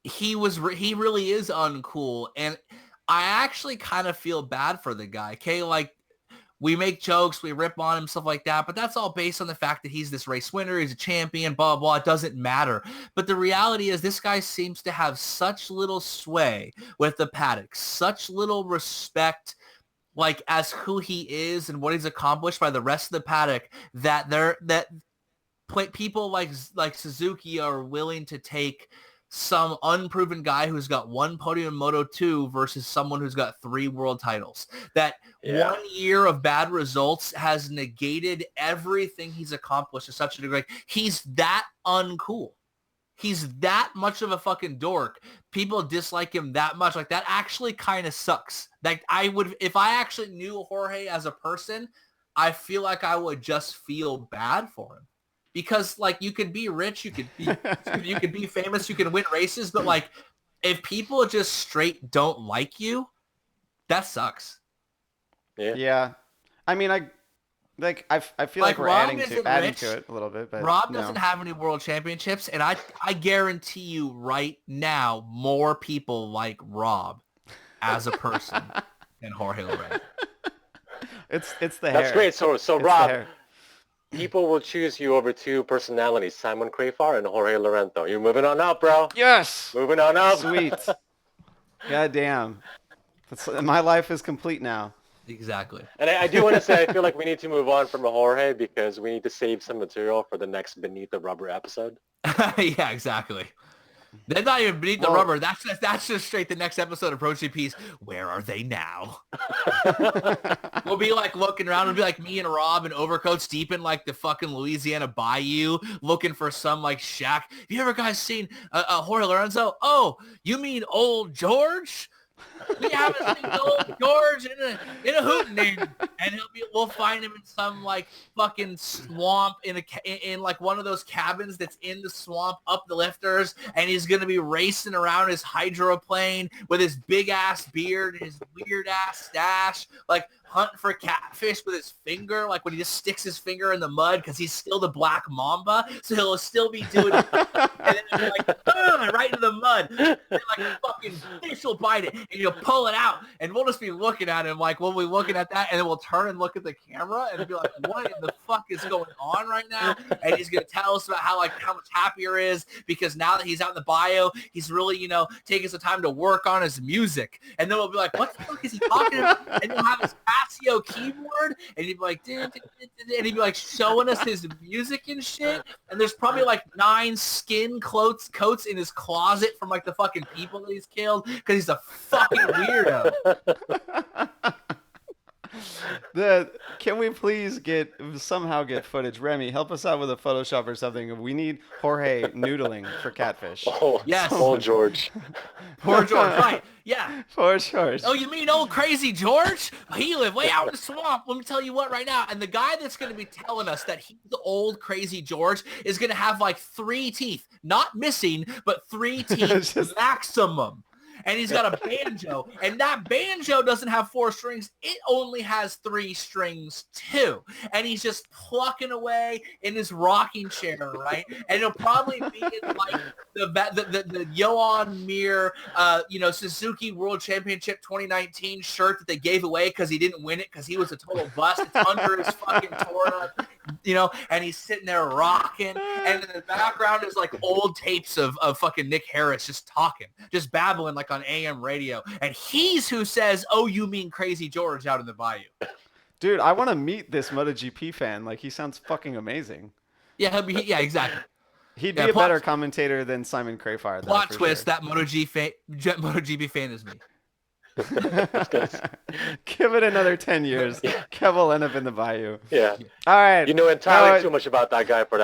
he really is uncool, and I actually kind of feel bad for the guy. Okay, like we make jokes, we rip on him, stuff like that, but that's all based on the fact that he's this race winner, he's a champion, blah, blah, it doesn't matter. But the reality is this guy seems to have such little sway with the paddock, such little respect, like as who he is and what he's accomplished by the rest of the paddock, that people like Suzuki are willing to take some unproven guy who's got 1 podium in Moto 2 versus someone who's got 3 world titles. That 1 year of bad results has negated everything he's accomplished to such a degree. He's that uncool. He's that much of a fucking dork. People dislike him that much. Like that actually kind of sucks. Like if I actually knew Jorge as a person, I feel like I would just feel bad for him. Because like you could be rich, you could be famous, you can win races, but like if people just straight don't like you, that sucks. Yeah. I mean, I feel like we're adding to it a little bit, but Rob doesn't have any world championships, and I guarantee you right now more people like Rob as a person than Jorge Lorenzo. It's the hair. That's great. So Rob, people will choose you over 2 personalities, Simon Crafar and Jorge Lorenzo. You're moving on up, bro. Yes. Moving on up. Sweet. God damn. My life is complete now. Exactly. And I do want to say, I feel like we need to move on from Jorge because we need to save some material for the next Beneath the Rubber episode. Yeah, exactly. They're not even beneath the rubber. That's just straight the next episode of BrotoGP's Where Are They Now? We'll be like looking around. It'll be like me and Rob in overcoats deep in like the fucking Louisiana bayou looking for some like shack. Have you ever guys seen Jorge Lorenzo? Oh, you mean Old George? We haven't seen Old George in a hootenanny, and we'll find him in some like fucking swamp in like one of those cabins that's in the swamp up the lifters, and he's gonna be racing around his hydroplane with his big ass beard and his weird ass stash, like hunting for catfish with his finger, like when he just sticks his finger in the mud because he's still the Black Mamba, so he'll still be doing it, and then he'll be like right into the mud, and like fucking fish will bite it, and you'll pull it out, and we'll just be looking at him like we'll be looking at that, and then we'll turn and look at the camera and be like, what in the fuck is going on right now? And he's gonna tell us about how much happier he is because now that he's out in the bio, he's really taking some time to work on his music, and then we'll be like, what the fuck is he talking about? And he'll have his Casio keyboard, and he'd be like, and he'd be like showing us his music and shit, and there's probably like 9 skin coats in his closet from like the fucking people that he's killed because he's a fucking weirdo. Can we please somehow get footage? Remy, help us out with a Photoshop or something. We need Jorge noodling for catfish. Oh, yes. Old George. Poor George, right? Yeah. Poor George. Oh, you mean old crazy George? He lived way out in the swamp. Let me tell you what right now. And the guy that's going to be telling us that he's the old crazy George is going to have like 3 teeth, not missing, but 3 teeth maximum. And he's got a banjo, and that banjo doesn't have 4 strings. It only has 3 strings too. And he's just plucking away in his rocking chair, right? And it'll probably be in like the Joan Mir, Suzuki World Championship 2019 shirt that they gave away because he didn't win it because he was a total bust. It's under his fucking torn up, and he's sitting there rocking. And in the background is like old tapes of fucking Nick Harris just talking, just babbling like on AM radio. And he's who says, "Oh, you mean Crazy George out in the bayou." Dude, I want to meet this MotoGP fan. Like, he sounds fucking amazing. Yeah, exactly. He'd be a better commentator than Simon Crayfire. Plot twist, sure. That MotoGP fan is me. Give it another 10 years. Yeah. Kev will end up in the bayou. Yeah. All right. You know entirely too much about that guy for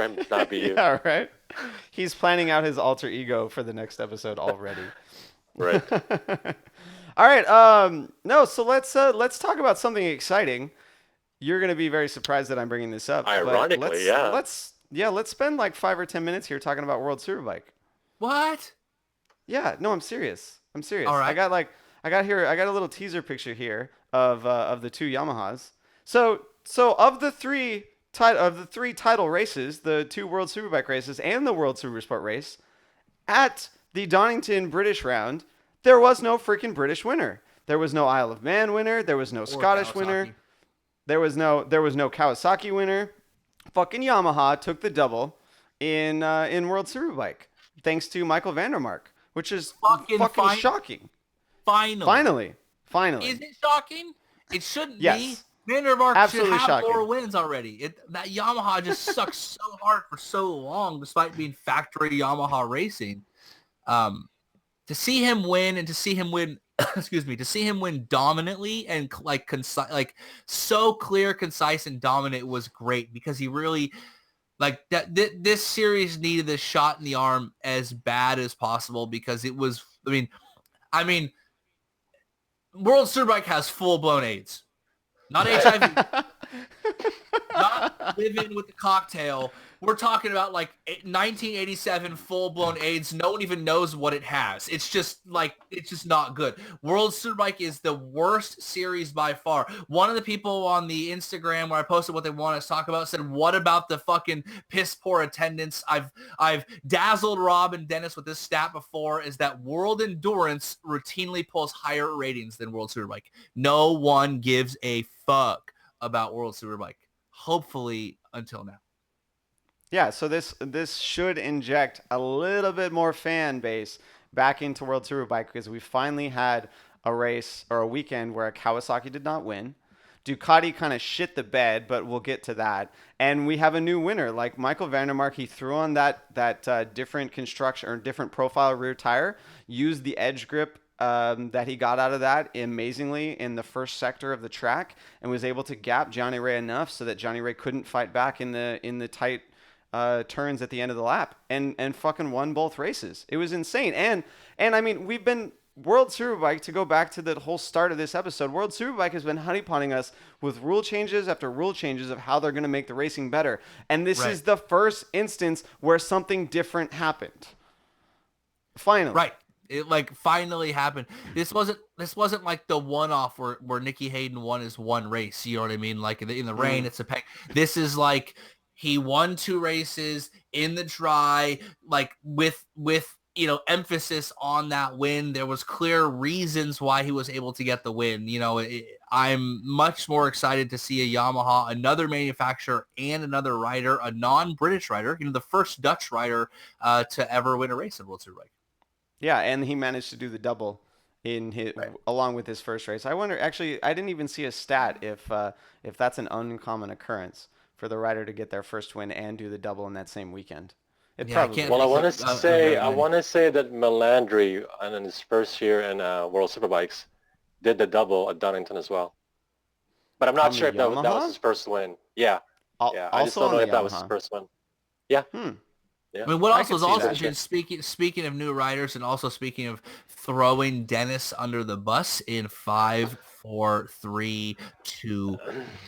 him to not be you. Yeah, right. He's planning out his alter ego for the next episode already. Right. All right. No. So let's talk about something exciting. You're gonna be very surprised that I'm bringing this up. Ironically, yeah. Let's spend like 5 or 10 minutes here talking about World Superbike. What? Yeah. No, I'm serious. All right. I got a little teaser picture here of the 2 Yamahas. So of the three title races, the 2 World Superbike races and the World Supersport race, at the Donington British round, there was no freaking British winner. There was no Isle of Man winner. There was no Scottish winner. There was no Kawasaki winner. Fucking Yamaha took the double in World Superbike, thanks to Michael Vandermark, which is fucking shocking. Finally. Is it shocking? It shouldn't yes. be. Vandermark Absolutely should have shocking. 4 wins already. That Yamaha just sucks so hard for so long, despite being factory Yamaha racing. To see him win and to see him win, to see him win dominantly and so clear, concise, and dominant was great because he really this series needed this shot in the arm as bad as possible because it was. I mean, World Superbike has full-blown AIDS. Not HIV. Not living with the cocktail. We're talking about like 1987 full-blown AIDS. No one even knows what it has. It's just not good. World Superbike is the worst series by far. One of the people on the Instagram where I posted what they want to talk about said, "What about the fucking piss poor attendance?" I've dazzled Rob and Dennis with this stat before, is that World Endurance routinely pulls higher ratings than World Superbike. No one gives a fuck about World Superbike. Hopefully until now. Yeah, so this should inject a little bit more fan base back into World Superbike because we finally had a race or a weekend where Kawasaki did not win. Ducati kind of shit the bed, but we'll get to that. And we have a new winner, like Michael Vandermark. He threw on that different construction or different profile rear tire, used the edge grip that he got out of that amazingly in the first sector of the track, and was able to gap Johnny Ray enough so that Johnny Ray couldn't fight back in the tight turns at the end of the lap, and fucking won both races. It was insane. And I mean, we've been World Superbike, to go back to the whole start of this episode, World Superbike has been honeypotting us with rule changes after rule changes of how they're going to make the racing better. And this is the first instance where something different happened. Finally. Right. It finally happened. This wasn't like the one-off where Nicky Hayden won his one race. You know what I mean? Like in the rain, it's a pack. This is like he won 2 races in the dry, like with emphasis on that win. There was clear reasons why he was able to get the win. I'm much more excited to see a Yamaha, another manufacturer, and another rider, a non-British rider, the first Dutch rider to ever win a race in World Superbike. Yeah, and he managed to do the double along with his first race. I wonder, actually, I didn't even see a stat if that's an uncommon occurrence for the rider to get their first win and do the double in that same weekend. Well, I want to say that Melandri, in his first year in World Superbikes, did the double at Donington as well. But I'm not sure if that was his first win. Yeah. I just don't know if that was his first one. Yeah. Yeah. I mean, what I else could was see also that. speaking of new riders and also speaking of throwing Dennis under the bus in 5, 4, 3, 2,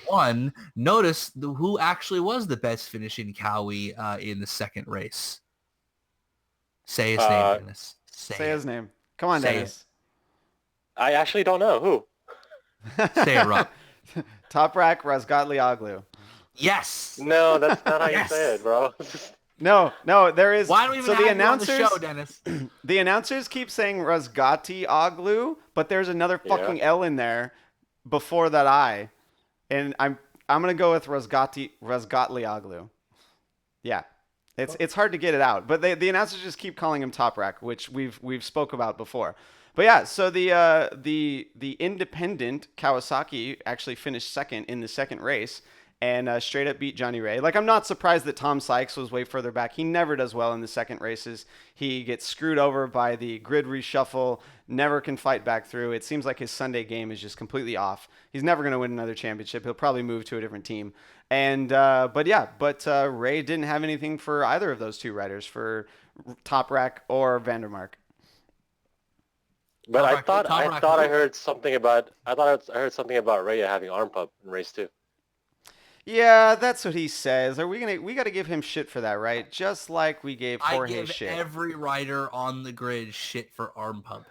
1. Notice who actually was the best finishing Cowie in the second race. Say his name, Uh, Dennis. Say Say it. his name. Come on, Say it. Dennis. I actually don't know who. Say it, Rob. Top Rack Razgatlioglu. Yes. No, that's not how you say it, Yes. bro. No, there is. Why do we even So the have you on the announcers, show, Dennis? the announcers keep saying Razgati Oglu, but there's another Yeah. fucking L in there before that I, and I'm gonna go with Razgatlioglu. Yeah, it's hard to get it out, but the announcers just keep calling him Top Rack, which we've spoke about before. But yeah, so the independent Kawasaki actually finished second in the second race and straight up beat Johnny Ray. Like, I'm not surprised that Tom Sykes was way further back. He never does well in the second races. He gets screwed over by the grid reshuffle, never can fight back through. It seems like his Sunday game is just completely off. He's never going to win another championship. He'll probably move to a different team. And but Ray didn't have anything for either of those two riders, for Top Rack or Vandermark. But Tom Rack I who? heard something about I heard something about Raya having arm pump in race 2. Yeah, that's what he says. We got to give him shit for that, right? Just like we gave I Jorge give shit. every rider on the grid shit for arm pump.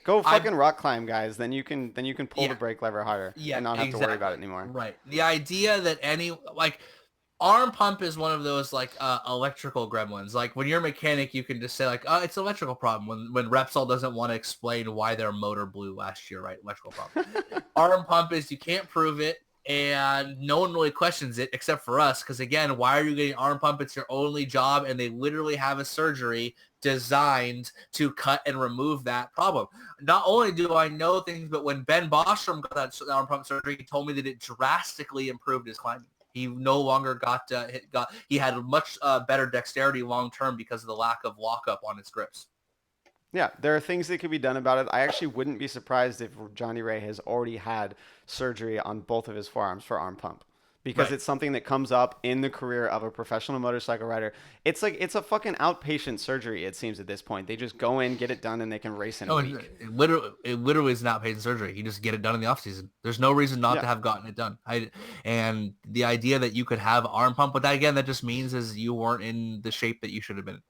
Go fucking rock climb, guys. Then you can pull the Yeah. brake lever harder and not have to worry about it anymore. Right. The idea that arm pump is one of those electrical gremlins. Like when you're a mechanic, you can just say like, it's an electrical problem. When Repsol doesn't want to explain why their motor blew last year, right? Electrical problem. Arm pump is you can't prove it. And no one really questions it except for us. Because again, why are you getting arm pump? It's your only job. And they literally have a surgery designed to cut and remove that problem. Not only do I know things, but when Ben Bostrom got that arm pump surgery, he told me that it drastically improved his climbing. He no longer he had a much better dexterity long term because of the lack of lockup on his grips. Yeah, there are things that could be done about it. I actually wouldn't be surprised if Johnny Ray has already had surgery on both of his forearms for arm pump, because Right. it's something that comes up in the career of a professional motorcycle rider. It's like it's a fucking outpatient surgery, it seems, at this point. They just go in, get it done, and they can race in a week. It literally is not paid surgery. You just get it done in the off season. There's no reason not Yeah. to have gotten it done. And the idea that you could have arm pump, but that again, that just means is you weren't in the shape that you should have been.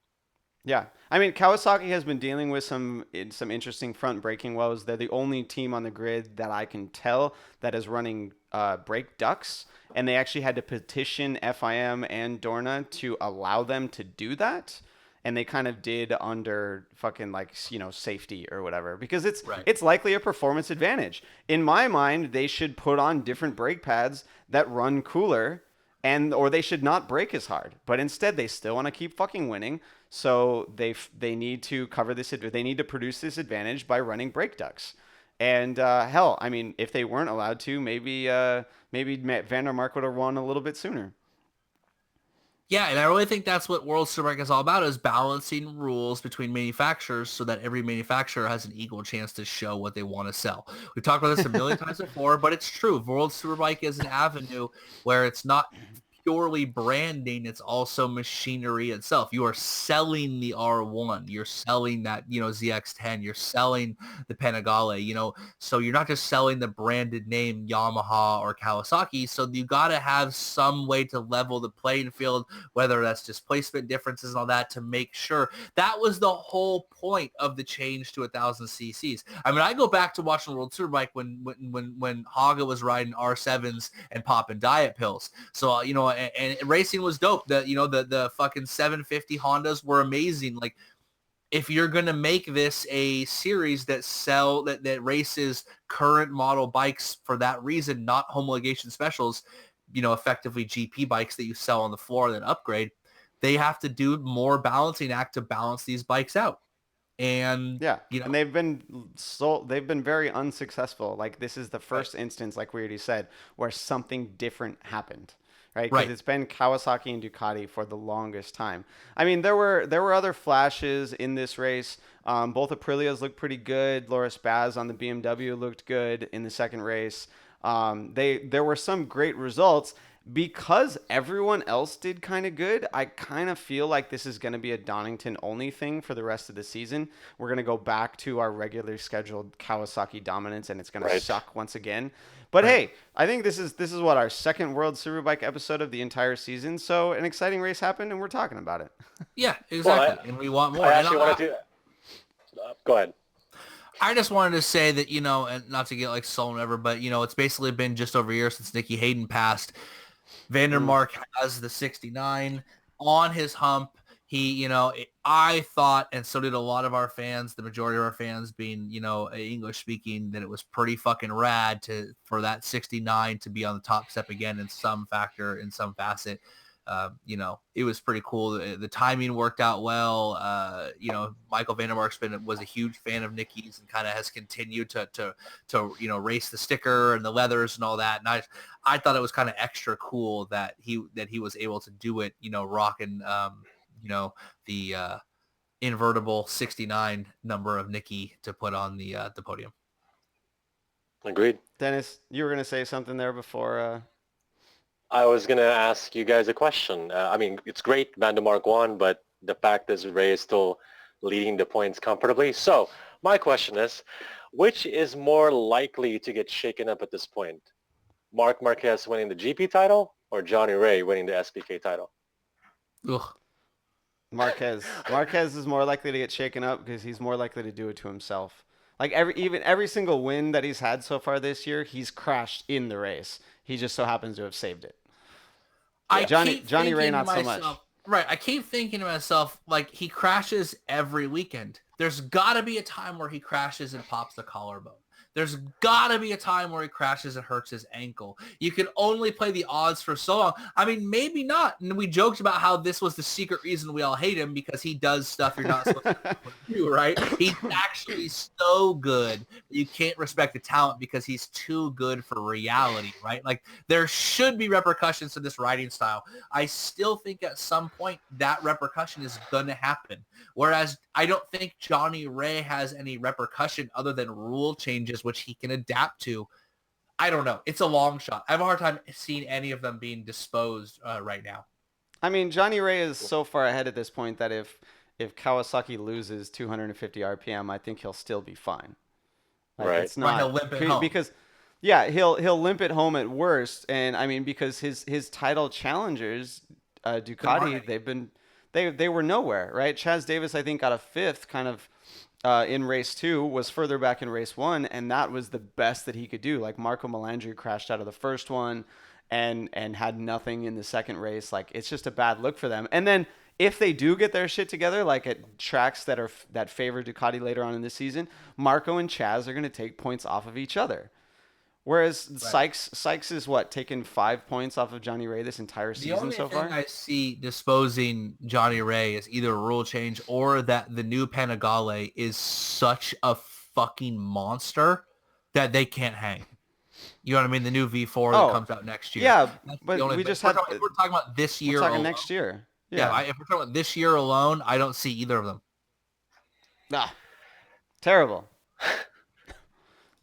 Yeah, I mean, Kawasaki has been dealing with some interesting front braking woes. They're the only team on the grid that I can tell that is running brake ducts, and they actually had to petition FIM and Dorna to allow them to do that, and they kind of did under fucking safety or whatever, because Right. it's likely a performance advantage. In my mind, they should put on different brake pads that run cooler, or they should not brake as hard. But instead, they still want to keep fucking winning. So they need to cover this. They need to produce this advantage by running brake ducts. And hell, I mean, if they weren't allowed to, maybe Vandermark would have won a little bit sooner. Yeah, and I really think that's what World Superbike is all about, is balancing rules between manufacturers so that every manufacturer has an equal chance to show what they want to sell. We've talked about this a million times before, but it's true. World Superbike is an avenue where it's not purely branding, it's also machinery itself. You are selling the R1, you're selling that, ZX10, you're selling the Panigale, so you're not just selling the branded name Yamaha or Kawasaki. So you got to have some way to level the playing field, whether that's displacement differences and all that, to make sure. That was the whole point of the change to 1,000 cc's. I mean, I go back to watching World Superbike when Haga was riding R7s and popping diet pills. So, and racing was dope. The fucking 750 Hondas were amazing. Like, if you're going to make this a series that races current model bikes for that reason, not homologation specials, effectively GP bikes that you sell on the floor that upgrade, they have to do more balancing act to balance these bikes out. And yeah, and they've been very unsuccessful. Like, this is the first instance, like we already said, where something different happened. Right, because it's been Kawasaki and Ducati for the longest time. I mean, there were other flashes in this race. Both Aprilias looked pretty good. Loris Baz on the BMW looked good in the second race. There were some great results. because everyone else did kind of good, I kind of feel like this is going to be a Donington only thing for the rest of the season. We're going to go back to our regularly scheduled Kawasaki dominance, and it's going to suck once again. But hey, I think this is what, our second World Superbike episode of the entire season. So an exciting race happened, and we're talking about it. Yeah, exactly. And we want more. I actually wanted to... Go ahead. I just wanted to say that, and not to get like sullen ever, but, it's basically been just over a year since Nicky Hayden passed. Vandermark has the 69 on his hump. He, I thought, and so did a lot of our fans, the majority of our fans being, English speaking, that it was pretty fucking rad for that 69 to be on the top step again in some factor, in some facet. It was pretty cool. The timing worked out well. Michael Vandermark was a huge fan of Nicky's and kind of has continued to race the sticker and the leathers and all that. And I thought it was kind of extra cool that he was able to do it, rocking, the invertible 69 number of Nicky to put on the podium. Agreed. Dennis, you were going to say something there before. I was going to ask you guys a question. It's great Vandermark won, but the fact is Ray is still leading the points comfortably. So my question is, which is more likely to get shaken up at this point? Marc Marquez winning the GP title or Johnny Ray winning the SBK title? Ugh. Marquez is more likely to get shaken up because he's more likely to do it to himself. Like every single win that he's had so far this year, he's crashed in the race. He just so happens to have saved it. Johnny Ray, not so much. Right. I keep thinking to myself, like, he crashes every weekend. There's got to be a time where he crashes and pops the collarbone. There's got to be a time where he crashes and hurts his ankle. You can only play the odds for so long. I mean, maybe not. And we joked about how this was the secret reason we all hate him, because he does stuff you're not supposed to do, right? He's actually so good. You can't respect the talent because he's too good for reality, right? Like, there should be repercussions to this riding style. I still think at some point that repercussion is going to happen. Whereas I don't think Johnny Ray has any repercussion other than rule changes, which he can adapt to. I don't know. It's a long shot. I have a hard time seeing any of them being disposed right now. I mean, Johnny Ray is so far ahead at this point that if Kawasaki loses 250 RPM, I think he'll still be fine. Like, right. It's not, he'll limp it home. Because, yeah, he'll limp it home at worst. And I mean, because his title challengers, Ducati, they were nowhere, right? Chaz Davis, I think, got a fifth kind of in race 2, was further back in race 1, and that was the best that he could do. Like, Marco Melandri crashed out of the first one and had nothing in the second race. Like, it's just a bad look for them. And then if they do get their shit together, like at tracks that favor Ducati later on in the season, Marco and Chaz are going to take points off of each other. Whereas right. Sykes is taken 5 points off of Johnny Ray this entire season so far? The only thing I see disposing Johnny Ray is either a rule change or that the new Panigale is such a fucking monster that they can't hang. You know what I mean? The new V4 that comes out next year. Yeah, but we're talking about this year. We're talking next year. Yeah, if we're talking about this year alone, I don't see either of them. Terrible.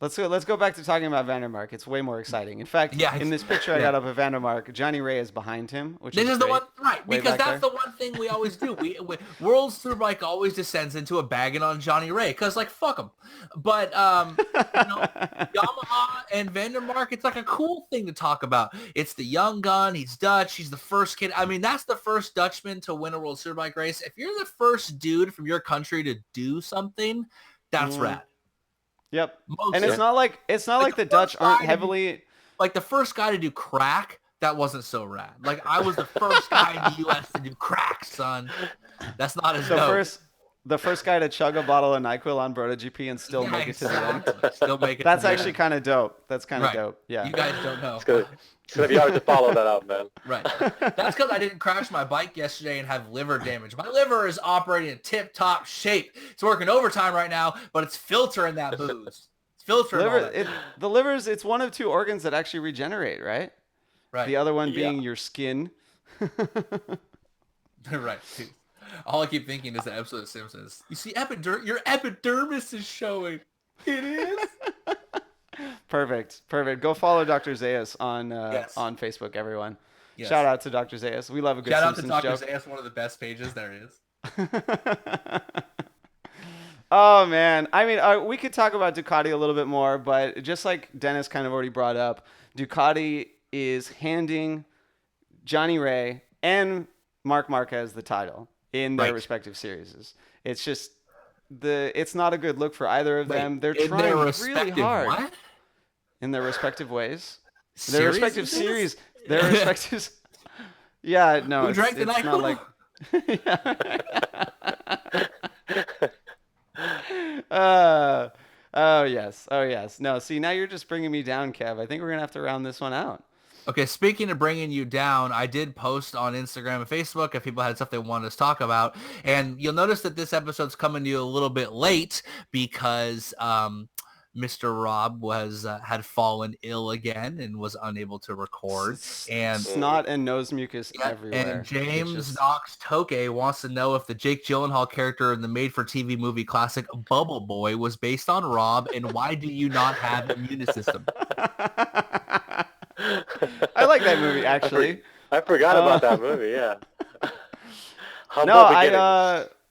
Let's go back to talking about Vandermark. It's way more exciting. In fact, in this picture I got up of Vandermark, Johnny Ray is behind him, which is the one, right? Because that's the one thing we always do. We World Superbike always descends into a bagging on Johnny Ray because, like, fuck him. But Yamaha and Vandermark, it's like a cool thing to talk about. It's the young gun. He's Dutch. He's the first kid. I mean, that's the first Dutchman to win a World Superbike race. If you're the first dude from your country to do something, that's rad. Yep. And it's not like the Dutch aren't heavily like the first guy to do crack. That wasn't so rad. Like, I was the first guy in the U.S. to do crack, son. That's not as dope. The first guy to chug a bottle of NyQuil on BrotoGP and still make it to the end. Still make it. That's actually kind of dope. That's kind of dope. Yeah. You guys don't know. It's gonna be hard to follow that up, man. Right. That's because I didn't crash my bike yesterday and have liver damage. My liver is operating in tip-top shape. It's working overtime right now, but it's filtering that booze. It's filtering the liver's, it's one of 2 organs that actually regenerate, right? Right. The other one being your skin. Right. Dude. All I keep thinking is the episode of Simpsons. You see, your epidermis is showing. It is? Perfect. Go follow Dr. Zayas on Yes. on Facebook, everyone. Yes. Shout out to Dr. Zayas. We love a good Shout out Simpsons to Dr. joke. Zayas, one of the best pages there is. Oh man, I mean, we could talk about Ducati a little bit more, but just like Dennis kind of already brought up, Ducati is handing Johnny Ray and Marc Marquez the title in their Right. respective series. It's just it's not a good look for either of them. They're in trying their really respective hard what? in their respective ways. Series Their respective it is? series. Their respective. Yeah, no, Who drank the it's night? not like. Oh yes. No, see, now you're just bringing me down, Kev. I think we're gonna have to round this one out. Okay, speaking of bringing you down, I did post on Instagram and Facebook if people had stuff they wanted us to talk about. And you'll notice that this episode's coming to you a little bit late because Mr. Rob had fallen ill again and was unable to record. And Snot and nose mucus everywhere. And James Knox Toke wants to know if the Jake Gyllenhaal character in the made-for-TV movie classic Bubble Boy was based on Rob, and why do you not have an immune system? I like that movie, actually. I forgot about that movie. Yeah.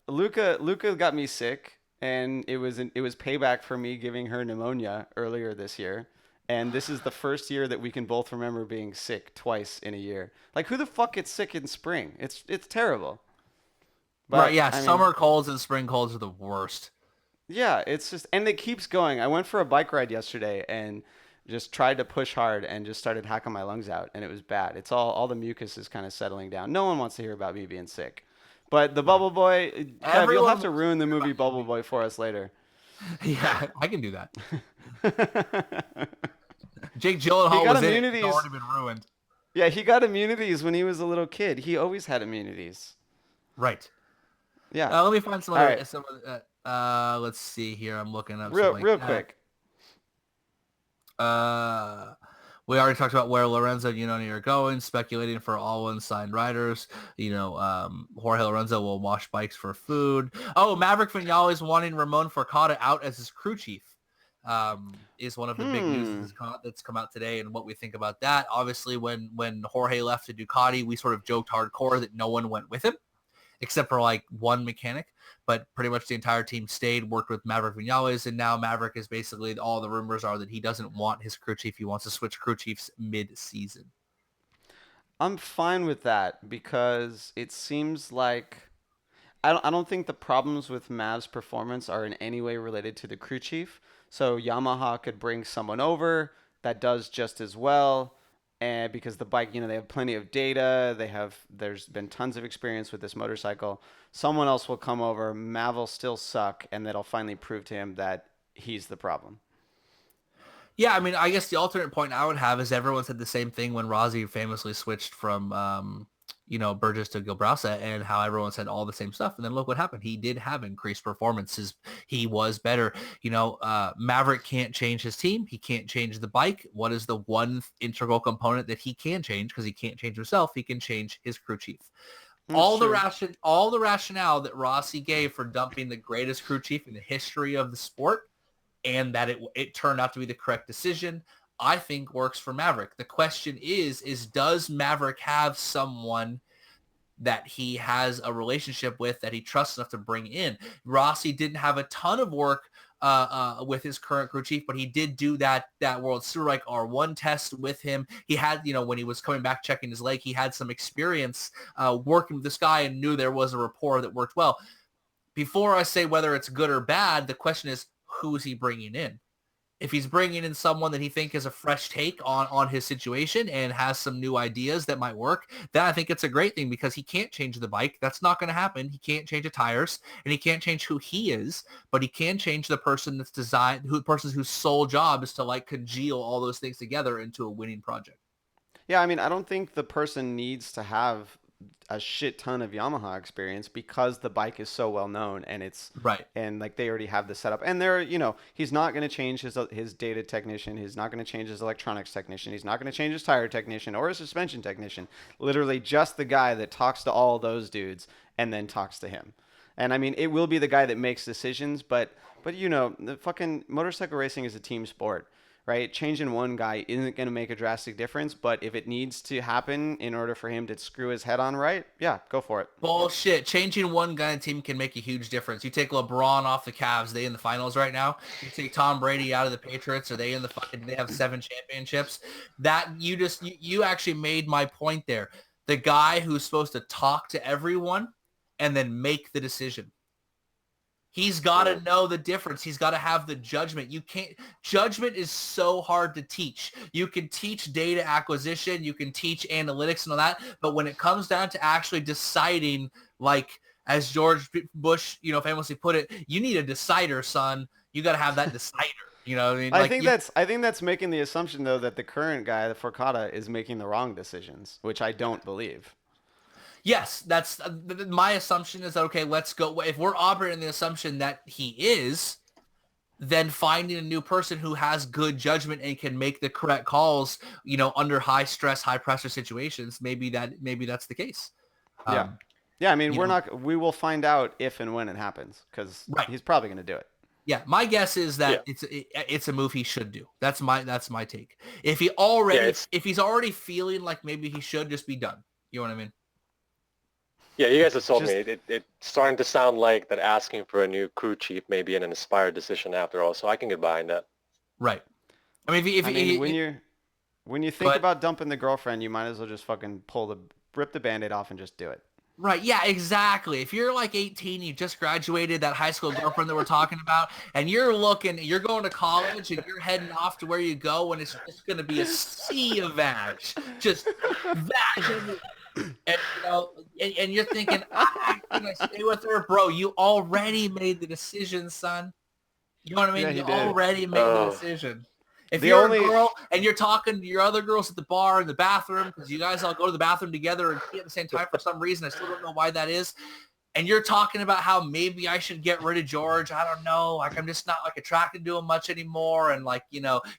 Luca got me sick, and it was payback for me giving her pneumonia earlier this year. And this is the first year that we can both remember being sick twice in a year. Like, who the fuck gets sick in spring? It's terrible. But, right? Yeah, summer colds and spring colds are the worst. Yeah, it's just, and it keeps going. I went for a bike ride yesterday and just tried to push hard and just started hacking my lungs out, and it was bad. It's all the mucus is kind of settling down. No one wants to hear about me being sick. But the Bubble Boy, Kev, you'll have to ruin the movie Bubble Boy for us later. Yeah, I can do that. Jake Gyllenhaal was in it. It's already been ruined. Yeah, he got immunities when he was a little kid. He always had immunities. Right. Yeah. Let me find some other. Right. Let's see here. I'm looking up real quick. We already talked about where Lorenzo and Iannone are going, speculating for all unsigned riders. Jorge Lorenzo will wash bikes for food. Oh, Maverick Vinales wanting Ramon Forcada out as his crew chief is one of the big news that's come out today, and what we think about that. Obviously, when Jorge left to Ducati, we sort of joked hardcore that no one went with him, except for like one mechanic. But pretty much the entire team stayed, worked with Maverick Vinales, and now Maverick is basically, all the rumors are that he doesn't want his crew chief. He wants to switch crew chiefs mid-season. I'm fine with that because it seems like I don't think the problems with Mav's performance are in any way related to the crew chief. So Yamaha could bring someone over that does just as well. And because the bike, they have plenty of data, there's been tons of experience with this motorcycle. Someone else will come over, Mav will still suck, and that'll finally prove to him that he's the problem. Yeah, I mean, I guess the alternate point I would have is everyone said the same thing when Rossi famously switched from, Burgess to Gilbrasa, and how everyone said all the same stuff. And then look what happened. He did have increased performances. He was better. Maverick can't change his team. He can't change the bike. What is the one integral component that he can change? Because he can't change himself. He can change his crew chief. All the rationale that Rossi gave for dumping the greatest crew chief in the history of the sport, and that it turned out to be the correct decision, I think works for Maverick. The question is does Maverick have someone that he has a relationship with that he trusts enough to bring in? Rossi didn't have a ton of work with his current crew chief, but he did do that World Superbike R1 test with him. He had, when he was coming back checking his leg, he had some experience working with this guy and knew there was a rapport that worked well. Before I say whether it's good or bad, the question is, who is he bringing in? If he's bringing in someone that he think is a fresh take on his situation and has some new ideas that might work, then I think it's a great thing, because he can't change the bike. That's not going to happen. He can't change the tires, and he can't change who he is, but he can change the person that's whose sole job is to congeal all those things together into a winning project. Yeah, I mean, I don't think the person needs to have a shit ton of Yamaha experience, because the bike is so well known, and it's right, and they already have the setup, and he's not going to change his data technician, he's not going to change his electronics technician, he's not going to change his tire technician or his suspension technician. Literally just the guy that talks to all those dudes and then talks to him. And I mean, it will be the guy that makes decisions, but the fucking motorcycle racing is a team sport, right? Changing one guy isn't going to make a drastic difference, but if it needs to happen in order for him to screw his head on right, yeah, go for it. Bullshit. Changing one guy on a team can make a huge difference. You take LeBron off the Cavs, they in the finals right now. You take Tom Brady out of the Patriots, are they in the fucking, they have 7 championships. That you actually made my point there. The guy who's supposed to talk to everyone and then make the decision. He's got to know the difference. He's got to have the judgment. Judgment is so hard to teach. You can teach data acquisition. You can teach analytics and all that. But when it comes down to actually deciding, like as George Bush, famously put it, you need a decider, son. You got to have that decider. You know what I mean? I think that's making the assumption, though, that the current guy, the Forcada, is making the wrong decisions, which I don't believe. Yes, that's my assumption is that, okay, let's go. If we're operating the assumption that he is, then finding a new person who has good judgment and can make the correct calls, under high stress, high pressure situations, maybe that's the case. Yeah. I mean, we will find out if and when it happens, because he's probably going to do it. Yeah, my guess is that it's a move he should do. That's my take. If he's already feeling like maybe he should just be done. You know what I mean? Yeah, you guys have told me it's starting to sound like that asking for a new crew chief may be an inspired decision after all, so I can get behind that. Right. I mean, when you think about dumping the girlfriend, you might as well just fucking rip the Band-Aid off and just do it. Right, yeah, exactly. If you're like 18, you just graduated, that high school girlfriend that we're talking about, and you're going to college and you're heading off to where you go, and it's just going to be a sea of vag. Just vag. And you're thinking, I'm going to stay with her. Bro, you already made the decision, son. You know what I mean? Yeah, you already made the decision. If The you're only- a girl and you're talking to your other girls at the bar in the bathroom, because you guys all go to the bathroom together and pee at the same time for some reason, I still don't know why that is, and you're talking about how maybe I should get rid of George, I don't know, like I'm just not like attracted to him much anymore, and like,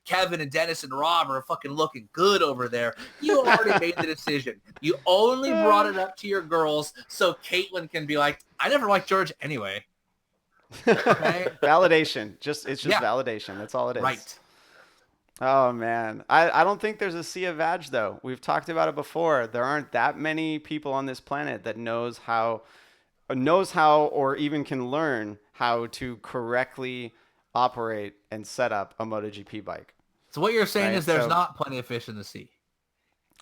Kevin and Dennis and Rob are fucking looking good over there. You already made the decision. You only brought it up to your girls so Caitlin can be like, I never liked George anyway. Okay? Validation. It's just validation. That's all it is. Right. Oh, man. I don't think there's a sea of vag, though. We've talked about it before. There aren't that many people on this planet that knows how or even can learn how to correctly operate and set up a MotoGP bike. So what you're saying is there's not plenty of fish in the sea.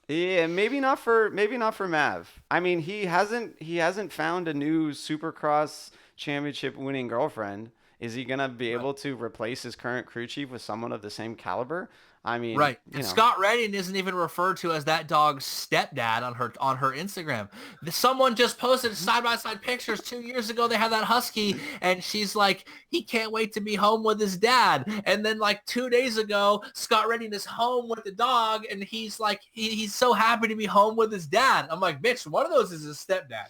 Yeah, maybe not for Mav. I mean, he hasn't found a new Supercross championship winning girlfriend. Is he gonna be able to replace his current crew chief with someone of the same caliber? I mean, right. And Scott Redding isn't even referred to as that dog's stepdad on her Instagram. Someone just posted side-by-side pictures 2 years ago. They had that husky, and she's like, he can't wait to be home with his dad. And then like 2 days ago, Scott Redding is home with the dog, and he's like, he's so happy to be home with his dad. I'm like, bitch, one of those is his stepdad.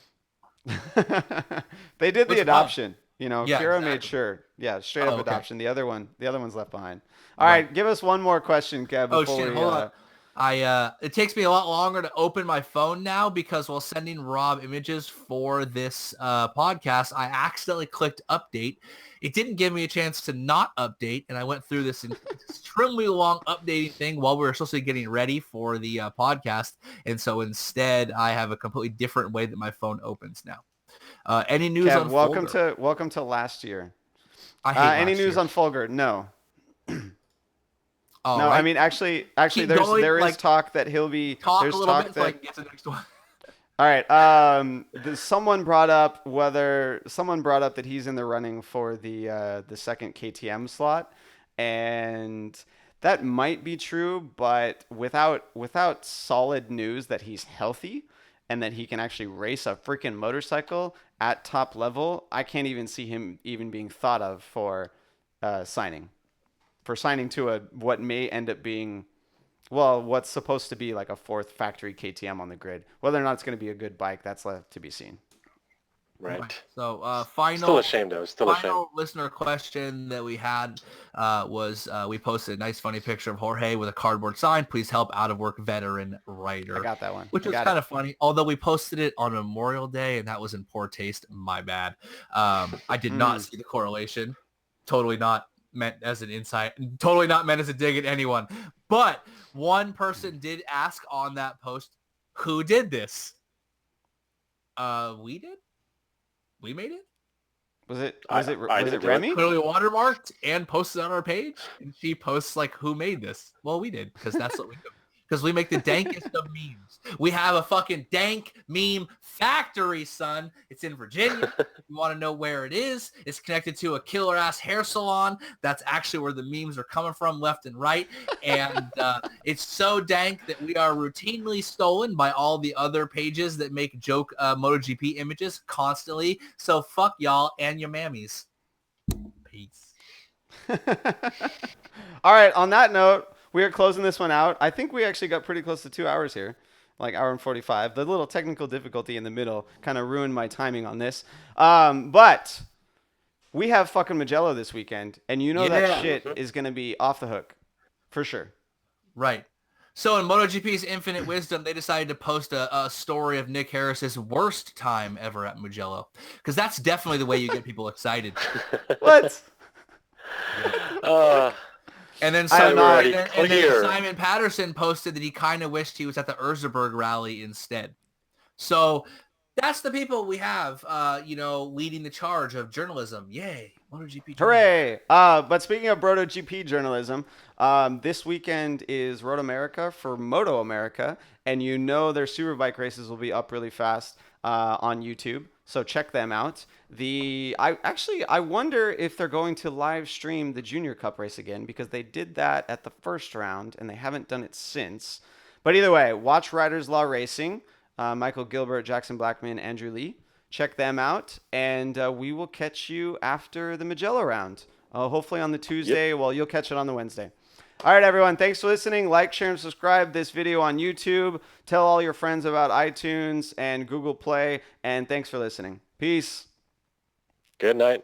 They did the adoption. Kira exactly. made sure. Yeah, straight up adoption. The other one's left behind. All right, give us one more question, Kev. Hold on. It takes me a lot longer to open my phone now because while sending Rob images for this podcast, I accidentally clicked update. It didn't give me a chance to not update, and I went through this extremely long updating thing while we were supposed to be getting ready for the podcast, and so instead I have a completely different way that my phone opens now. Any news Kev, on Folger? welcome to last year. I hate any news year. on Folger? No. Oh, no, right. I mean actually there is talk that he'll be. Talk there's a little talk bit that, so I can get to the next one. All right. Someone brought up that he's in the running for the second KTM slot, and that might be true, but without solid news that he's healthy and that he can actually race a freaking motorcycle at top level, I can't even see him even being thought of for signing to what may end up being, well, what's supposed to be like a fourth factory KTM on the grid. Whether or not it's going to be a good bike, that's left to be seen. Right. So Still a shame, though. Final listener question that we had was we posted a nice funny picture of Jorge with a cardboard sign. Please help out of work veteran writer. I got that one. Which was kind of funny. Although we posted it on Memorial Day and that was in poor taste. My bad. I did not see the correlation. Totally not. meant as an insight, totally not meant as a dig at anyone. But one person did ask on that post, who did this? We did? We made it? Was it didn't do it. Remy? Clearly watermarked and posted on our page. And she posts like, who made this? Well, we did, because that's what we do. Because we make the dankest of memes. We have a fucking dank meme factory, son. It's in Virginia. You want to know where it is? It's connected to a killer-ass hair salon. That's actually where the memes are coming from, left and right. And it's so dank that we are routinely stolen by all the other pages that make joke MotoGP images constantly. So fuck y'all and your mammies. Peace. All right, on that note, we are closing this one out. I think we actually got pretty close to 2 hours here, like hour and 45. The little technical difficulty in the middle kind of ruined my timing on this. But we have fucking Mugello this weekend, and you know that shit is going to be off the hook for sure. Right. So in MotoGP's infinite wisdom, they decided to post a story of Nick Harris's worst time ever at Mugello, because that's definitely the way you get people excited. What? And then Simon Patterson posted that he kind of wished he was at the Erzberg rally instead. So that's the people we have, leading the charge of journalism. Yay, MotoGP journalism. Hooray! But speaking of BrotoGP journalism, this weekend is Road America for Moto America, and you know their Superbike races will be up really fast on YouTube. So check them out. I wonder if they're going to live stream the Junior Cup race again, because they did that at the first round and they haven't done it since. But either way, watch Riders Law Racing. Michael Gilbert, Jackson Blackman, Andrew Lee. Check them out, and we will catch you after the Mugello round. Hopefully on the Tuesday. Yep. Well, you'll catch it on the Wednesday. All right, everyone. Thanks for listening. Like, share, and subscribe this video on YouTube. Tell all your friends about iTunes and Google Play. And thanks for listening. Peace. Good night.